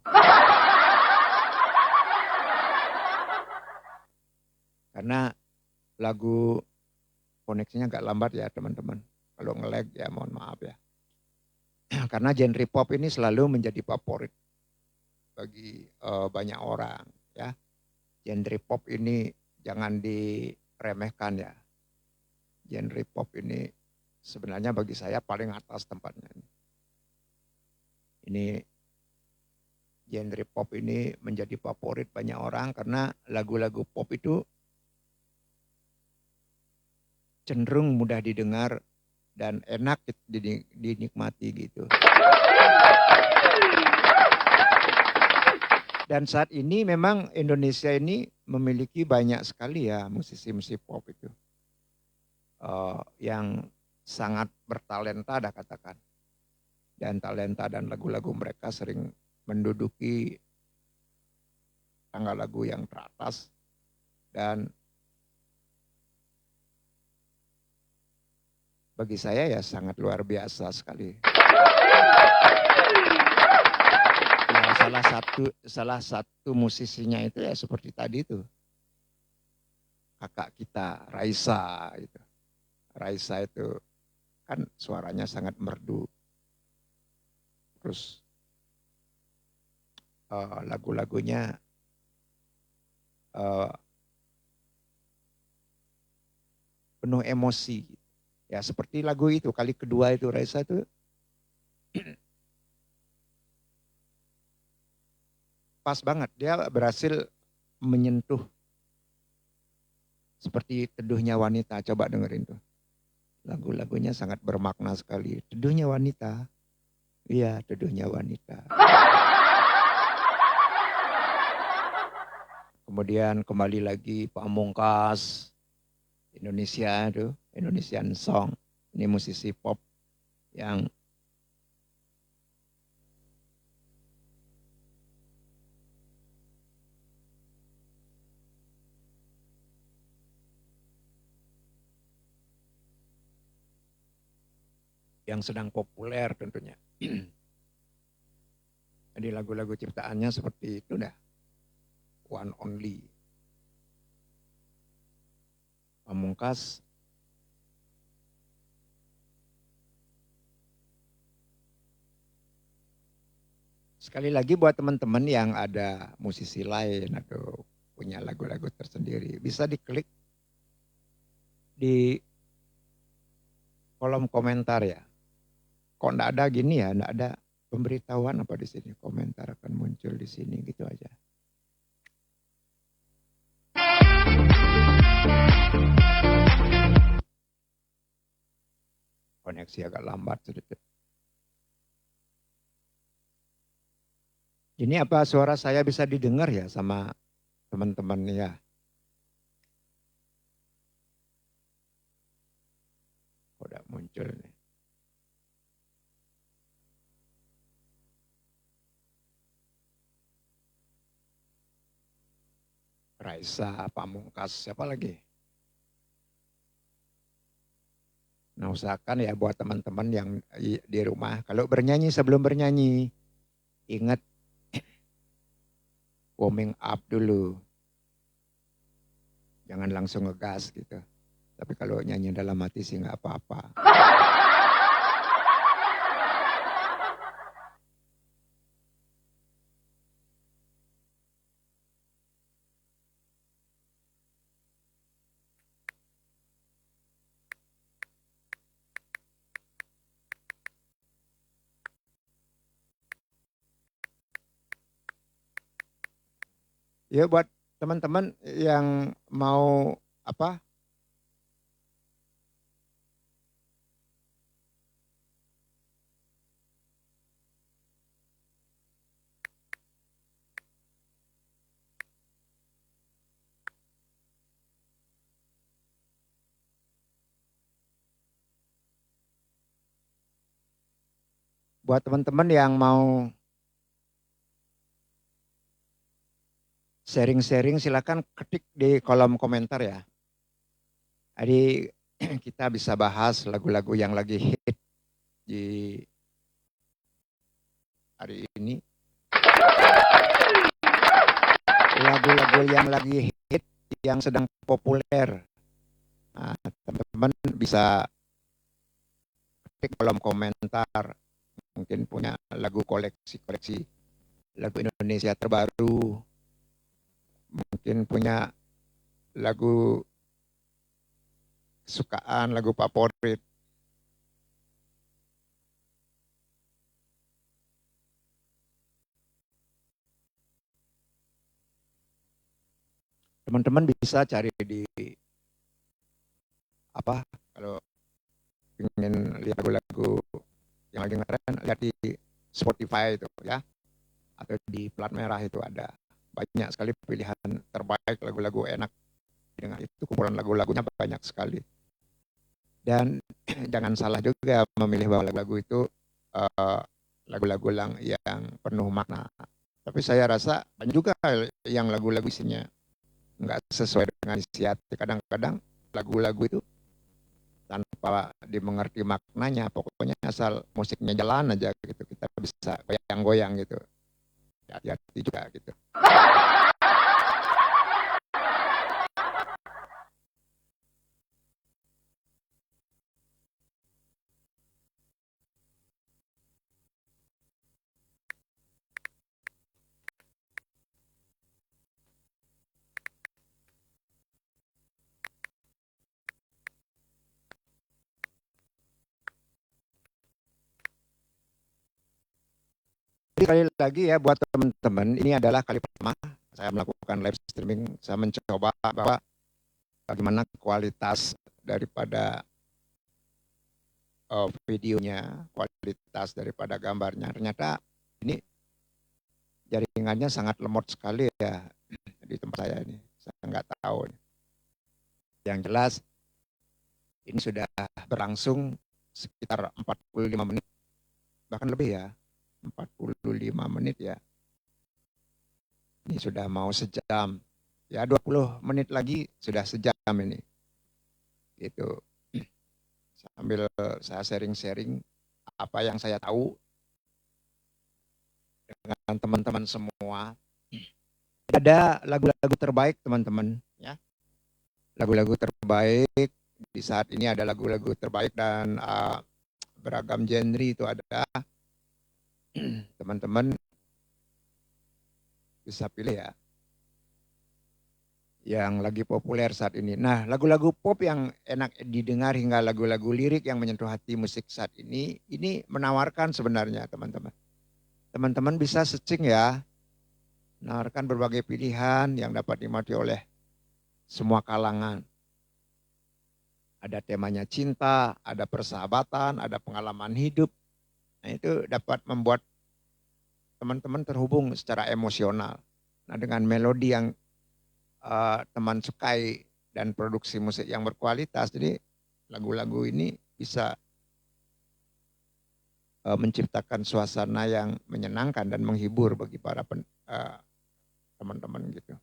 Karena lagu koneksinya agak lambat ya teman-teman. Kalau nge-lag ya mohon maaf ya. Karena genre pop ini selalu menjadi favorit bagi banyak orang ya. Genre pop ini jangan diremehkan ya. Genre pop ini sebenarnya bagi saya paling atas tempatnya. Ini genre pop ini menjadi favorit banyak orang karena lagu-lagu pop itu cenderung mudah didengar dan enak dinikmati gitu. Dan saat ini memang Indonesia ini memiliki banyak sekali ya musisi-musisi pop itu. Yang sangat bertalenta ada katakan. Dan talenta dan lagu-lagu mereka sering menduduki tangga lagu yang teratas. Dan bagi saya ya sangat luar biasa sekali. Ya, salah satu musisinya itu ya seperti tadi itu. kakak kita Raisa itu. Raisa itu kan suaranya sangat merdu. Terus lagu-lagunya penuh emosi. Ya seperti lagu itu, kali kedua itu Raisa itu pas banget. Dia berhasil menyentuh seperti Teduhnya Wanita. Coba dengerin tuh. Lagu-lagunya sangat bermakna sekali. Teduhnya Wanita. Iya, Teduhnya Wanita. Kemudian kembali lagi Pamungkas. Indonesia itu, Indonesian Song. Ini musisi pop yang sedang populer tentunya. Jadi lagu-lagu ciptaannya seperti itu dah. One Only. Pamungkas. Sekali lagi buat teman-teman yang ada musisi lain atau punya lagu-lagu tersendiri, bisa diklik di kolom komentar ya. Kok enggak ada gini ya, enggak ada pemberitahuan apa di sini, komentar akan muncul di sini gitu aja. Koneksi agak lambat sedikit. Ini apa suara saya bisa didengar ya sama teman-teman ya? Udah muncul nih. Raisa, Pamungkas, siapa lagi? Nah usahakan ya buat teman-teman yang di rumah, kalau bernyanyi sebelum bernyanyi, ingat warming up dulu. Jangan langsung ngegas gitu. Tapi kalau nyanyi dalam hati sih nggak apa-apa. Ya buat teman-teman yang mau apa? Buat teman-teman yang mau sharing-sharing silakan ketik di kolom komentar ya. Jadi kita bisa bahas lagu-lagu yang lagi hit di hari ini. Lagu-lagu yang lagi hit, yang sedang populer. Nah, teman-teman bisa ketik kolom komentar. Mungkin punya lagu koleksi lagu Indonesia terbaru. Mungkin punya lagu kesukaan, lagu favorit. Teman-teman bisa cari di apa kalau ingin lihat lagu-lagu yang lagi ngetren, lihat di Spotify itu ya, atau di plat merah itu ada banyak sekali pilihan terbaik lagu-lagu enak. Dengan itu kumpulan lagu-lagunya banyak sekali. Dan jangan salah juga memilih bahwa lagu-lagu itu lagu-lagu yang penuh makna. Tapi saya rasa banyak juga yang lagu-lagu isinya nggak sesuai dengan isi hati. Kadang-kadang lagu-lagu itu tanpa dimengerti maknanya, pokoknya asal musiknya jalan aja gitu, kita bisa goyang-goyang gitu. Hati-hati juga gitu. Sekali lagi ya buat teman-teman, ini adalah kali pertama saya melakukan live streaming. Saya mencoba bahwa bagaimana kualitas daripada videonya, kualitas daripada gambarnya. Ternyata ini jaringannya sangat lemot sekali ya di tempat saya ini. Saya nggak tahu. Yang jelas ini sudah berlangsung sekitar 45 menit, bahkan lebih ya, 45 menit ya. Ini sudah mau sejam. Ya 20 menit lagi sudah sejam ini. Gitu. Sambil saya sharing-sharing apa yang saya tahu dengan teman-teman semua. Ada lagu-lagu terbaik teman-teman ya. Lagu-lagu terbaik di saat ini ada lagu-lagu terbaik dan beragam genre itu ada. Teman-teman bisa pilih ya yang lagi populer saat ini. Nah, lagu-lagu pop yang enak didengar hingga lagu-lagu lirik yang menyentuh hati musik saat ini menawarkan sebenarnya teman-teman. Teman-teman bisa searching ya, menawarkan berbagai pilihan yang dapat dinikmati oleh semua kalangan. Ada temanya cinta, ada persahabatan, ada pengalaman hidup. Nah, itu dapat membuat teman-teman terhubung secara emosional. Nah, dengan melodi yang teman sukai dan produksi musik yang berkualitas, jadi lagu-lagu ini bisa menciptakan suasana yang menyenangkan dan menghibur bagi para teman-teman gitu.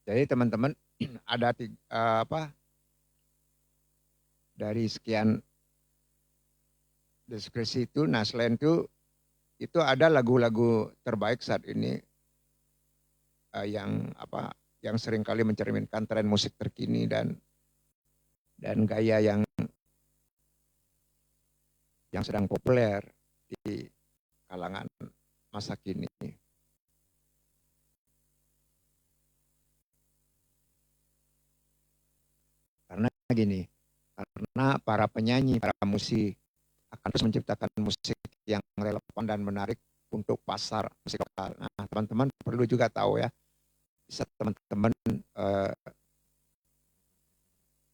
Jadi teman-teman ada dari sekian deskripsi itu, nah selain itu ada lagu-lagu terbaik saat ini yang seringkali mencerminkan tren musik terkini dan gaya yang sedang populer di kalangan masa kini. Karena gini, karena para penyanyi, para musisi akan terus menciptakan musik yang relevan dan menarik untuk pasar musik lokal. Nah, teman-teman perlu juga tahu ya, bisa teman-teman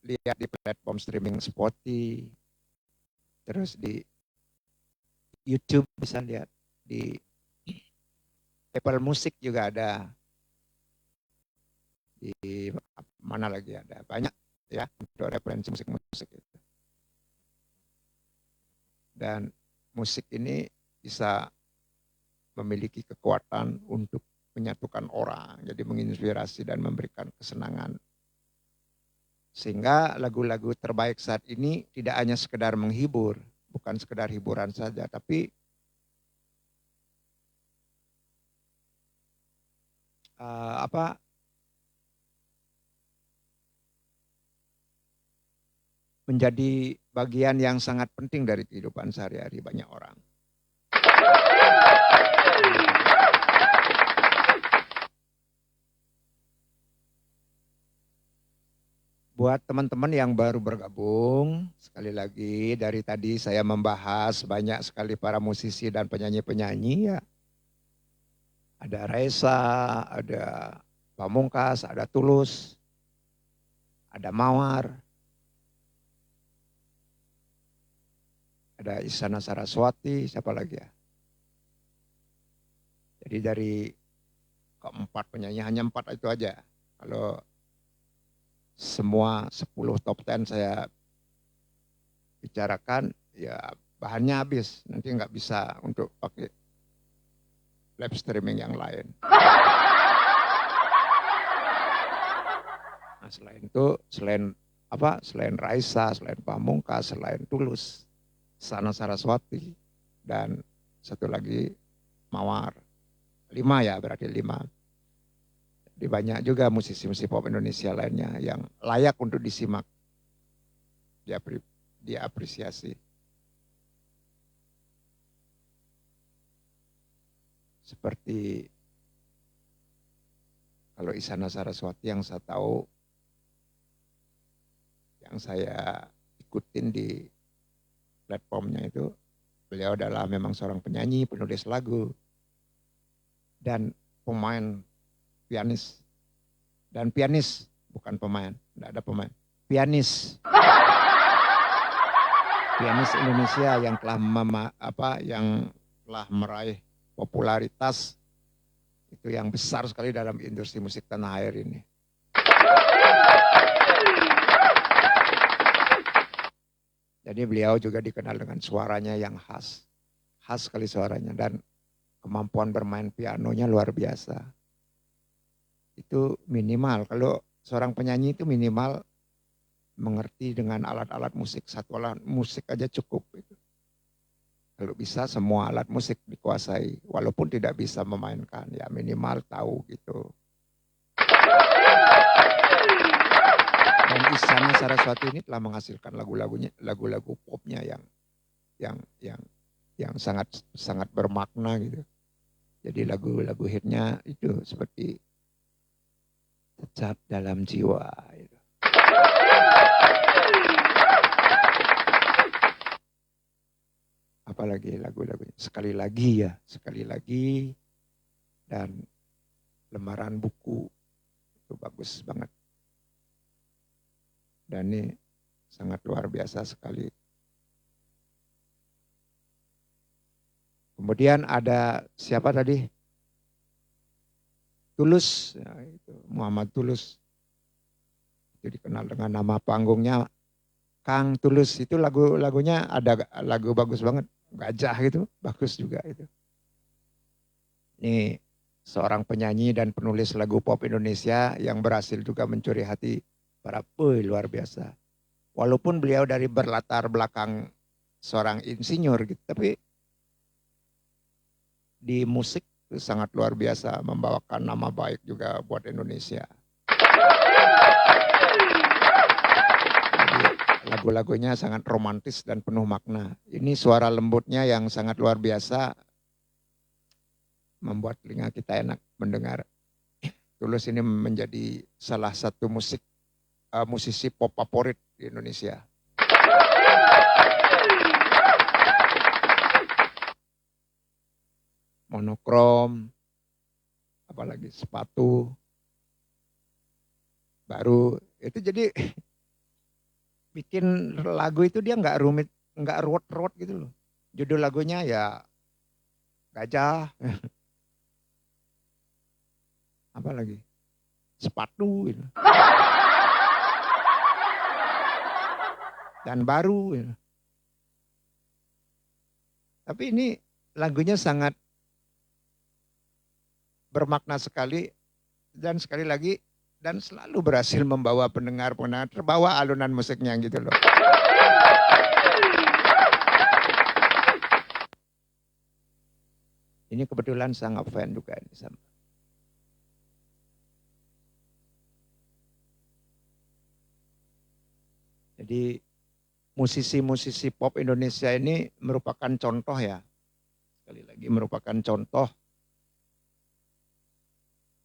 lihat di platform streaming Spotify, terus di YouTube bisa lihat, di Apple Music juga ada, di mana lagi ada, banyak ya untuk referensi musik-musik itu. Dan musik ini bisa memiliki kekuatan untuk menyatukan orang, jadi menginspirasi dan memberikan kesenangan. Sehingga lagu-lagu terbaik saat ini tidak hanya sekedar menghibur, bukan sekedar hiburan saja, tapi menjadi bagian yang sangat penting dari kehidupan sehari-hari banyak orang. Buat teman-teman yang baru bergabung, sekali lagi dari tadi saya membahas banyak sekali para musisi dan penyanyi-penyanyi ya. Ada Raisa, ada Pamungkas, ada Tulus, ada Mawar, ada Isyana Saraswati, siapa lagi ya. Jadi dari keempat penyanyi hanya 4 itu aja. Kalau semua 10 top 10 saya bicarakan, ya bahannya habis. Nanti nggak bisa untuk pakai live streaming yang lain. Nah, selain itu, selain Raisa, selain Pamungkas, selain Tulus, Sana Saraswati, dan satu lagi Mawar. 5 ya, berarti 5. Jadi banyak juga musisi-musisi pop Indonesia lainnya yang layak untuk disimak, diapresiasi. Seperti Kalau Isyana Saraswati yang saya tahu, yang saya ikutin di platformnya itu, beliau adalah memang seorang penyanyi, penulis lagu, dan pemain pianis. Dan pianis, bukan pemain, tidak ada pemain. Pianis. Pianis Indonesia yang telah meraih popularitas itu yang besar sekali dalam industri musik tanah air ini. Jadi beliau juga dikenal dengan suaranya yang khas. Khas sekali suaranya dan kemampuan bermain pianonya luar biasa. Itu minimal, kalau seorang penyanyi itu minimal mengerti dengan alat-alat musik, satu alat musik aja cukup. Kalau bisa semua alat musik dikuasai, walaupun tidak bisa memainkan, ya minimal tahu gitu. Dan Isyana Saraswati ini telah menghasilkan lagu-lagu popnya yang sangat bermakna gitu. Jadi lagu-lagu hitnya itu seperti Tetap Dalam Jiwa. Gitu. Apalagi lagu-lagunya Sekali Lagi dan Lembaran Buku itu bagus banget. Dan ini sangat luar biasa sekali. Kemudian ada siapa tadi? Tulus, ya itu, Muhammad Tulus. Itu dikenal dengan nama panggungnya Kang Tulus. Itu lagunya ada lagu bagus banget. Gajah gitu, bagus juga itu. Ini seorang penyanyi dan penulis lagu pop Indonesia yang berhasil juga mencuri hati para luar biasa. Walaupun beliau dari berlatar belakang seorang insinyur gitu, tapi di musik itu sangat luar biasa, membawakan nama baik juga buat Indonesia. Lagu-lagunya sangat romantis dan penuh makna. Ini suara lembutnya yang sangat luar biasa, membuat telinga kita enak mendengar. Tulus ini menjadi salah satu musisi pop favorit di Indonesia. Monokrom, apalagi Sepatu, Baru, itu jadi bikin lagu itu dia nggak rumit, nggak ruwet-ruwet gitu loh. Judul lagunya ya Gajah, apalagi Sepatu gitu. Dan Baru gitu. Tapi ini lagunya sangat bermakna sekali dan sekali lagi dan selalu berhasil membawa pendengar terbawa alunan musiknya gitu loh. Ini kebetulan saya ngefans juga ini sama. Jadi musisi-musisi pop Indonesia ini merupakan contoh ya. Sekali lagi merupakan contoh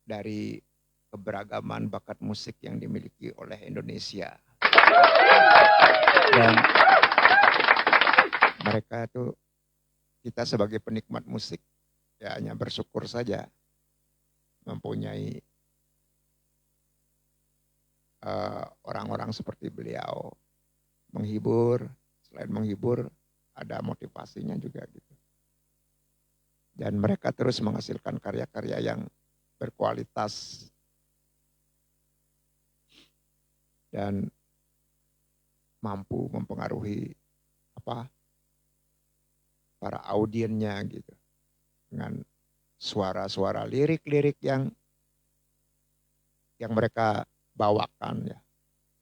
dari keberagaman bakat musik yang dimiliki oleh Indonesia. Dan mereka itu, kita sebagai penikmat musik, ya hanya bersyukur saja mempunyai orang-orang seperti beliau. Menghibur, selain menghibur, ada motivasinya juga gitu. Dan mereka terus menghasilkan karya-karya yang berkualitas dan mampu mempengaruhi para audiennya gitu dengan suara-suara lirik-lirik yang mereka bawakan ya.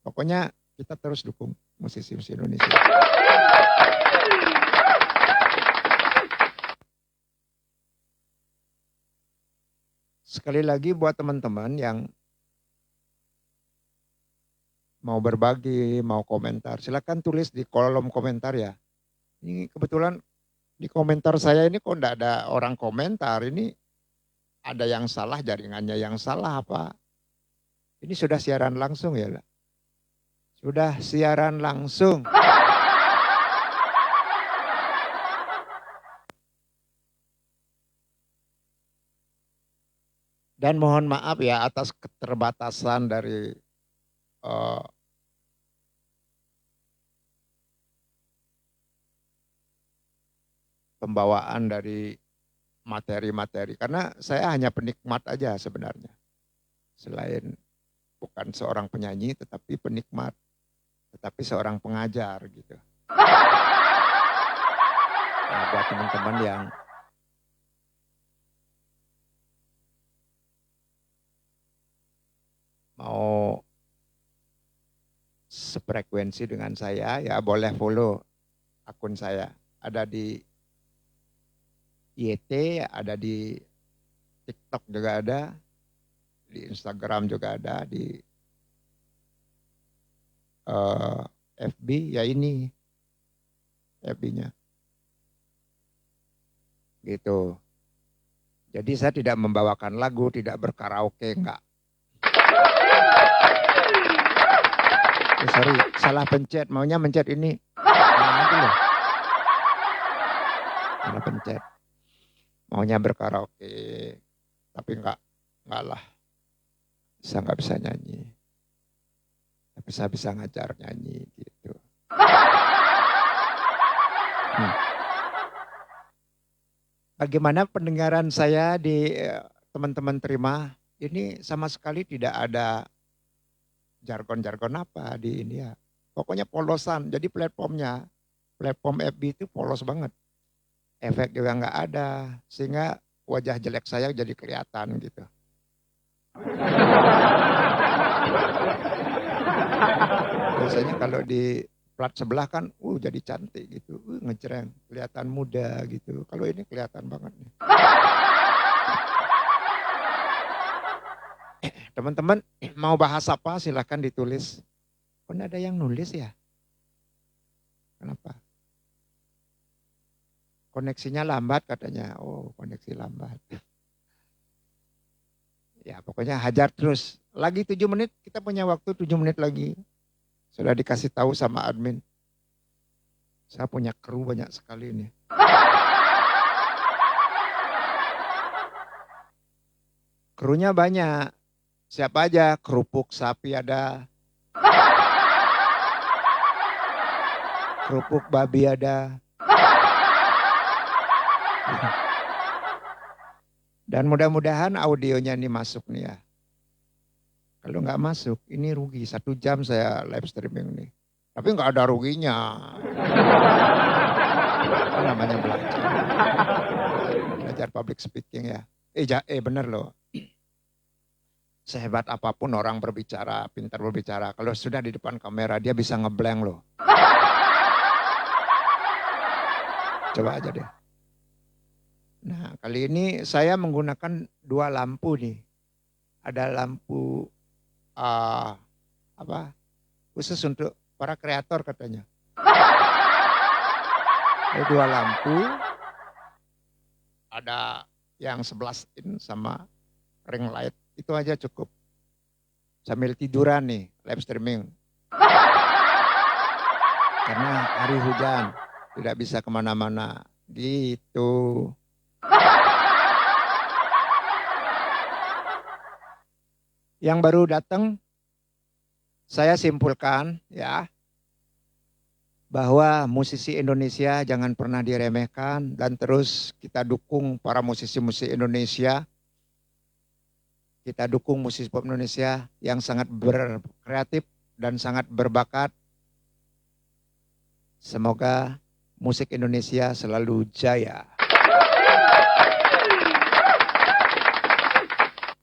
Pokoknya kita terus dukung musisi-musisi Indonesia. Sekali lagi buat teman-teman yang mau berbagi, mau komentar, silakan tulis di kolom komentar ya. Ini kebetulan di komentar saya ini kok enggak ada orang komentar, ini ada yang salah, jaringannya yang salah apa. Ini sudah siaran langsung ya? Sudah siaran langsung. Dan mohon maaf ya atas keterbatasan dari pembawaan dari materi-materi. Karena saya hanya penikmat aja sebenarnya. Selain bukan seorang penyanyi tetapi penikmat. Tetapi seorang pengajar gitu. Nah, buat teman-teman yang mau sefrekuensi dengan saya, ya boleh follow akun saya. Ada di YT, ada di TikTok juga ada, di Instagram juga ada, di FB, ya ini FB-nya. Gitu. Jadi saya tidak membawakan lagu, tidak berkaraoke, enggak. Sorry, salah pencet, maunya mencet ini. Nah, itu loh. Salah pencet. Maunya berkaraoke, tapi enggak lah. Saya enggak bisa nyanyi. Tapi saya bisa ngajar nyanyi gitu. Bagaimana pendengaran saya di teman-teman terima? Ini sama sekali tidak ada jargon-jargon apa di ini ya. Pokoknya polosan. Jadi platform FB itu polos banget. Efek juga nggak ada. Sehingga wajah jelek saya jadi kelihatan gitu. Biasanya kalau di plat sebelah kan jadi cantik gitu. Ngejreng. Kelihatan muda gitu. Kalau ini kelihatan banget nih. Teman-teman mau bahas apa silahkan ditulis. Kok ada yang nulis ya? Kenapa? Koneksinya lambat katanya. Oh, koneksi lambat. Ya pokoknya hajar terus. Lagi 7 menit, kita punya waktu 7 menit lagi. Sudah dikasih tahu sama admin. Saya punya kru banyak sekali nih. Krunya banyak. Siapa aja? Kerupuk sapi ada. Kerupuk babi ada. Dan mudah-mudahan audionya ini masuk nih ya. Kalau nggak masuk, ini rugi. 1 jam saya live streaming nih. Tapi nggak ada ruginya. Apa namanya belajar. Belajar public speaking ya. Bener loh. Sehebat apapun orang berbicara, pintar berbicara. Kalau sudah di depan kamera dia bisa ngeblank loh. Coba aja deh. Nah kali ini saya menggunakan 2 lampu nih. Ada lampu khusus untuk para kreator katanya. Ada 2 lampu. Ada yang 11 in sama ring light. Itu aja cukup. Sambil tiduran nih, live streaming. Karena hari hujan, tidak bisa kemana-mana. Gitu. Yang baru datang, saya simpulkan ya, bahwa musisi Indonesia jangan pernah diremehkan dan terus kita dukung para musisi-musisi Indonesia. Kita dukung musisi pop Indonesia yang sangat berkreatif dan sangat berbakat. Semoga musik Indonesia selalu jaya.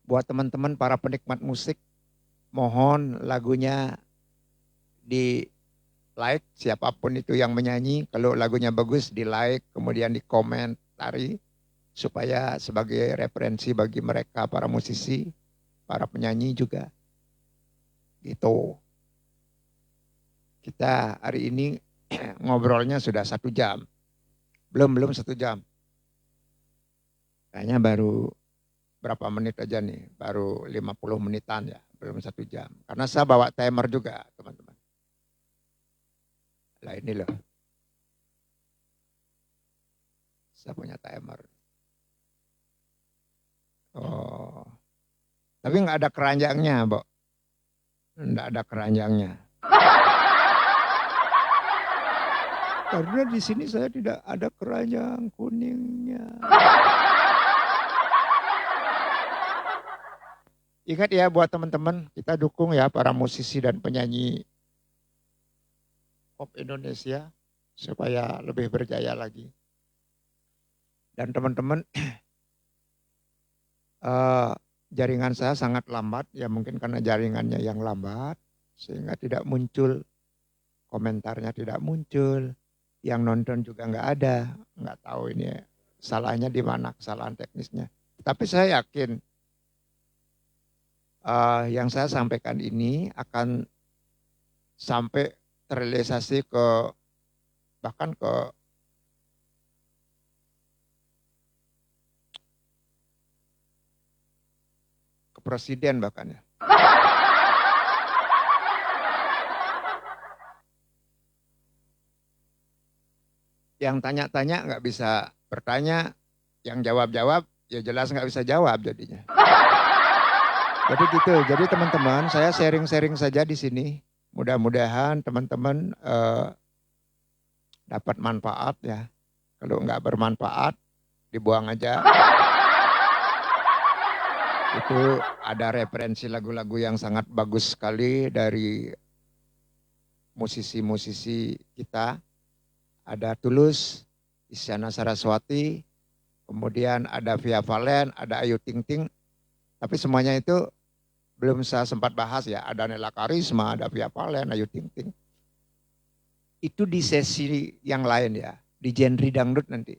Buat teman-teman para penikmat musik, mohon lagunya di like, siapapun itu yang menyanyi. Kalau lagunya bagus di like, kemudian di komentari. Supaya sebagai referensi bagi mereka para musisi, para penyanyi juga. Gitu. Kita hari ini ngobrolnya sudah 1 jam. Belum 1 jam. Kayaknya baru berapa menit aja nih, baru 50 menitan ya. belum 1 jam. Karena saya bawa timer juga, teman-teman. Lah ini loh. Saya punya timer. Oh. Tapi nggak ada keranjangnya, Bo. Nggak ada keranjangnya. Karena di sini saya tidak ada keranjang kuningnya. Ingat ya buat teman-teman, kita dukung ya para musisi dan penyanyi pop Indonesia supaya lebih berjaya lagi. Dan teman-teman, jaringan saya sangat lambat, ya mungkin karena jaringannya yang lambat, sehingga tidak muncul, komentarnya tidak muncul, yang nonton juga nggak ada, nggak tahu ini salahnya di mana, kesalahan teknisnya. Tapi saya yakin yang saya sampaikan ini akan sampai terrealisasi bahkan ke presiden bahkan ya. Yang tanya-tanya nggak bisa bertanya, yang jawab-jawab ya jelas nggak bisa jawab jadinya. Jadi gitu, jadi teman-teman saya sharing-sharing saja di sini. Mudah-mudahan teman-teman dapat manfaat ya. Kalau nggak bermanfaat, dibuang aja. Itu ada referensi lagu-lagu yang sangat bagus sekali dari musisi-musisi kita. Ada Tulus, Isyana Saraswati, kemudian ada Via Valen, ada Ayu Ting Ting. Tapi semuanya itu belum saya sempat bahas ya. Ada Nela Karisma, ada Via Valen, Ayu Ting Ting. Itu di sesi yang lain ya, di genre dangdut nanti.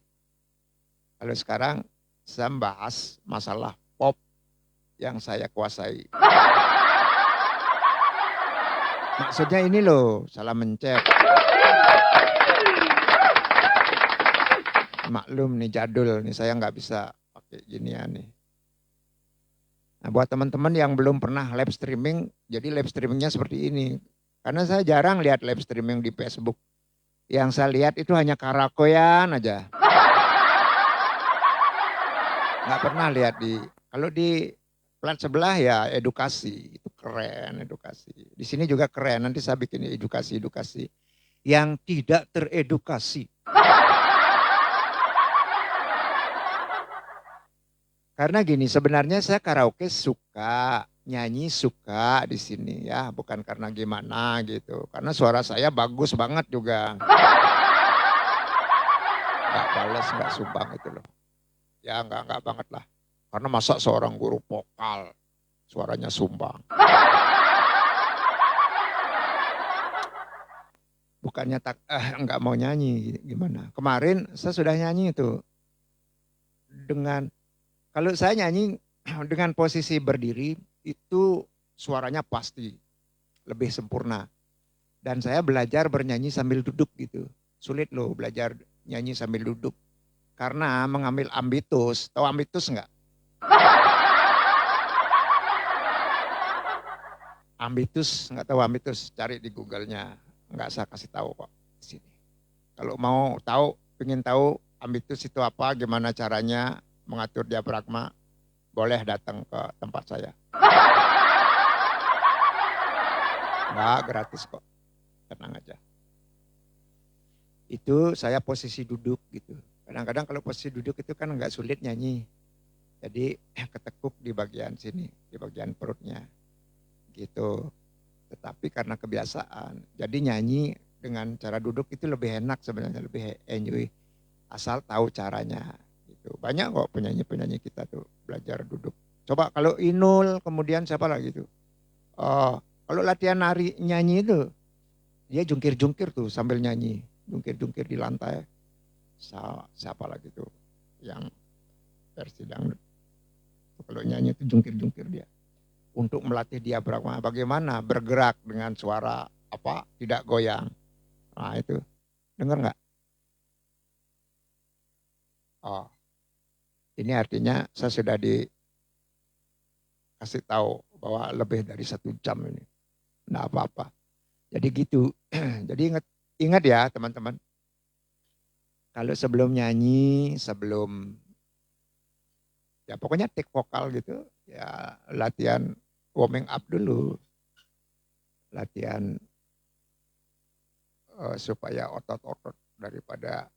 Kalau sekarang saya membahas masalah pop yang saya kuasai. Maksudnya ini loh, salah mencet. Maklum nih jadul nih, saya nggak bisa pakai ginian nih. Nah buat teman-teman yang belum pernah live streaming, jadi live streamingnya seperti ini. Karena saya jarang lihat live streaming di Facebook. Yang saya lihat itu hanya karaokean aja. Nggak pernah lihat kalau di plat sebelah ya edukasi, itu keren edukasi. Di sini juga keren, nanti saya bikin edukasi-edukasi yang tidak teredukasi. Karena gini, sebenarnya saya karaoke suka, nyanyi suka di sini ya, bukan karena gimana gitu. Karena suara saya bagus banget juga. Nggak balas, nggak sumbang itu loh. Ya nggak banget lah. Karena masa seorang guru vokal suaranya sumbang. Bukannya nggak mau nyanyi gimana. Kemarin saya sudah nyanyi itu kalau saya nyanyi dengan posisi berdiri itu suaranya pasti lebih sempurna. Dan saya belajar bernyanyi sambil duduk gitu. Sulit loh belajar nyanyi sambil duduk. Karena mengambil ambitus, tahu ambitus enggak? Ambitus, enggak tahu ambitus, cari di Google-nya. Enggak saya kasih tahu kok di sini. Kalau mau tahu, ingin tahu ambitus itu apa, gimana caranya mengatur diafragma, boleh datang ke tempat saya. Enggak, gratis kok. Tenang aja. Itu saya posisi duduk gitu. Kadang-kadang kalau posisi duduk itu kan enggak sulit nyanyi. Jadi ketekuk di bagian sini, di bagian perutnya. Gitu. Tetapi karena kebiasaan, jadi nyanyi dengan cara duduk itu lebih enak sebenarnya, lebih enjoy. Asal tahu caranya. Gitu. Banyak kok penyanyi-penyanyi kita tuh belajar duduk. Coba kalau Inul, kemudian siapa lagi tuh? Kalau latihan nyanyi itu, dia jungkir-jungkir tuh sambil nyanyi. Jungkir-jungkir di lantai. Siapa lagi tuh yang versi dangdut. Kalau nyanyi itu jungkir-jungkir dia. Untuk melatih diafragma, bagaimana bergerak dengan suara tidak goyang. Nah itu, dengar nggak? Ini artinya saya sudah dikasih tahu bahwa lebih dari 1 jam ini. Nggak apa-apa. Jadi gitu. Jadi ingat ya teman-teman. Kalau sebelum nyanyi, sebelum ya pokoknya take vokal gitu, ya latihan warming up dulu. Latihan supaya otot-otot daripada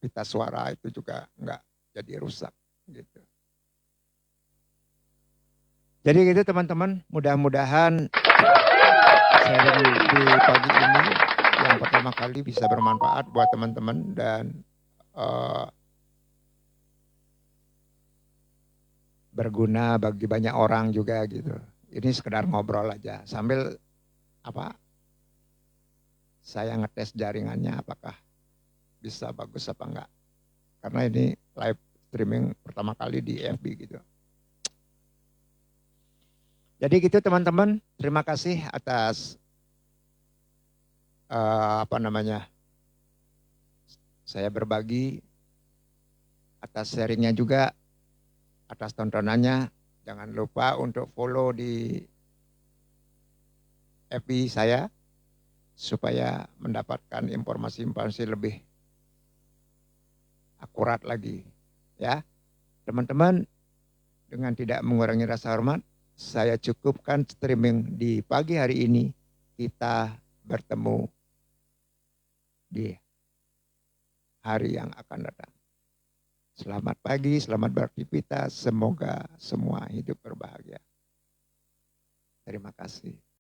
pita suara itu juga nggak jadi rusak gitu. Jadi gitu teman-teman, mudah-mudahan sharing di pagi ini yang pertama kali bisa bermanfaat buat teman-teman dan berguna bagi banyak orang juga gitu. Ini sekedar ngobrol aja sambil saya ngetes jaringannya apakah bisa bagus apa enggak. Karena ini live streaming pertama kali di FB gitu. Jadi gitu teman-teman, terima kasih atas saya berbagi, atas sharingnya juga, atas tontonannya. Jangan lupa untuk follow di FB saya supaya mendapatkan informasi-informasi lebih akurat lagi. Ya, teman-teman, dengan tidak mengurangi rasa hormat, saya cukupkan streaming di pagi hari ini. Kita bertemu di hari yang akan datang. Selamat pagi, selamat beraktivitas. Semoga semua hidup berbahagia. Terima kasih.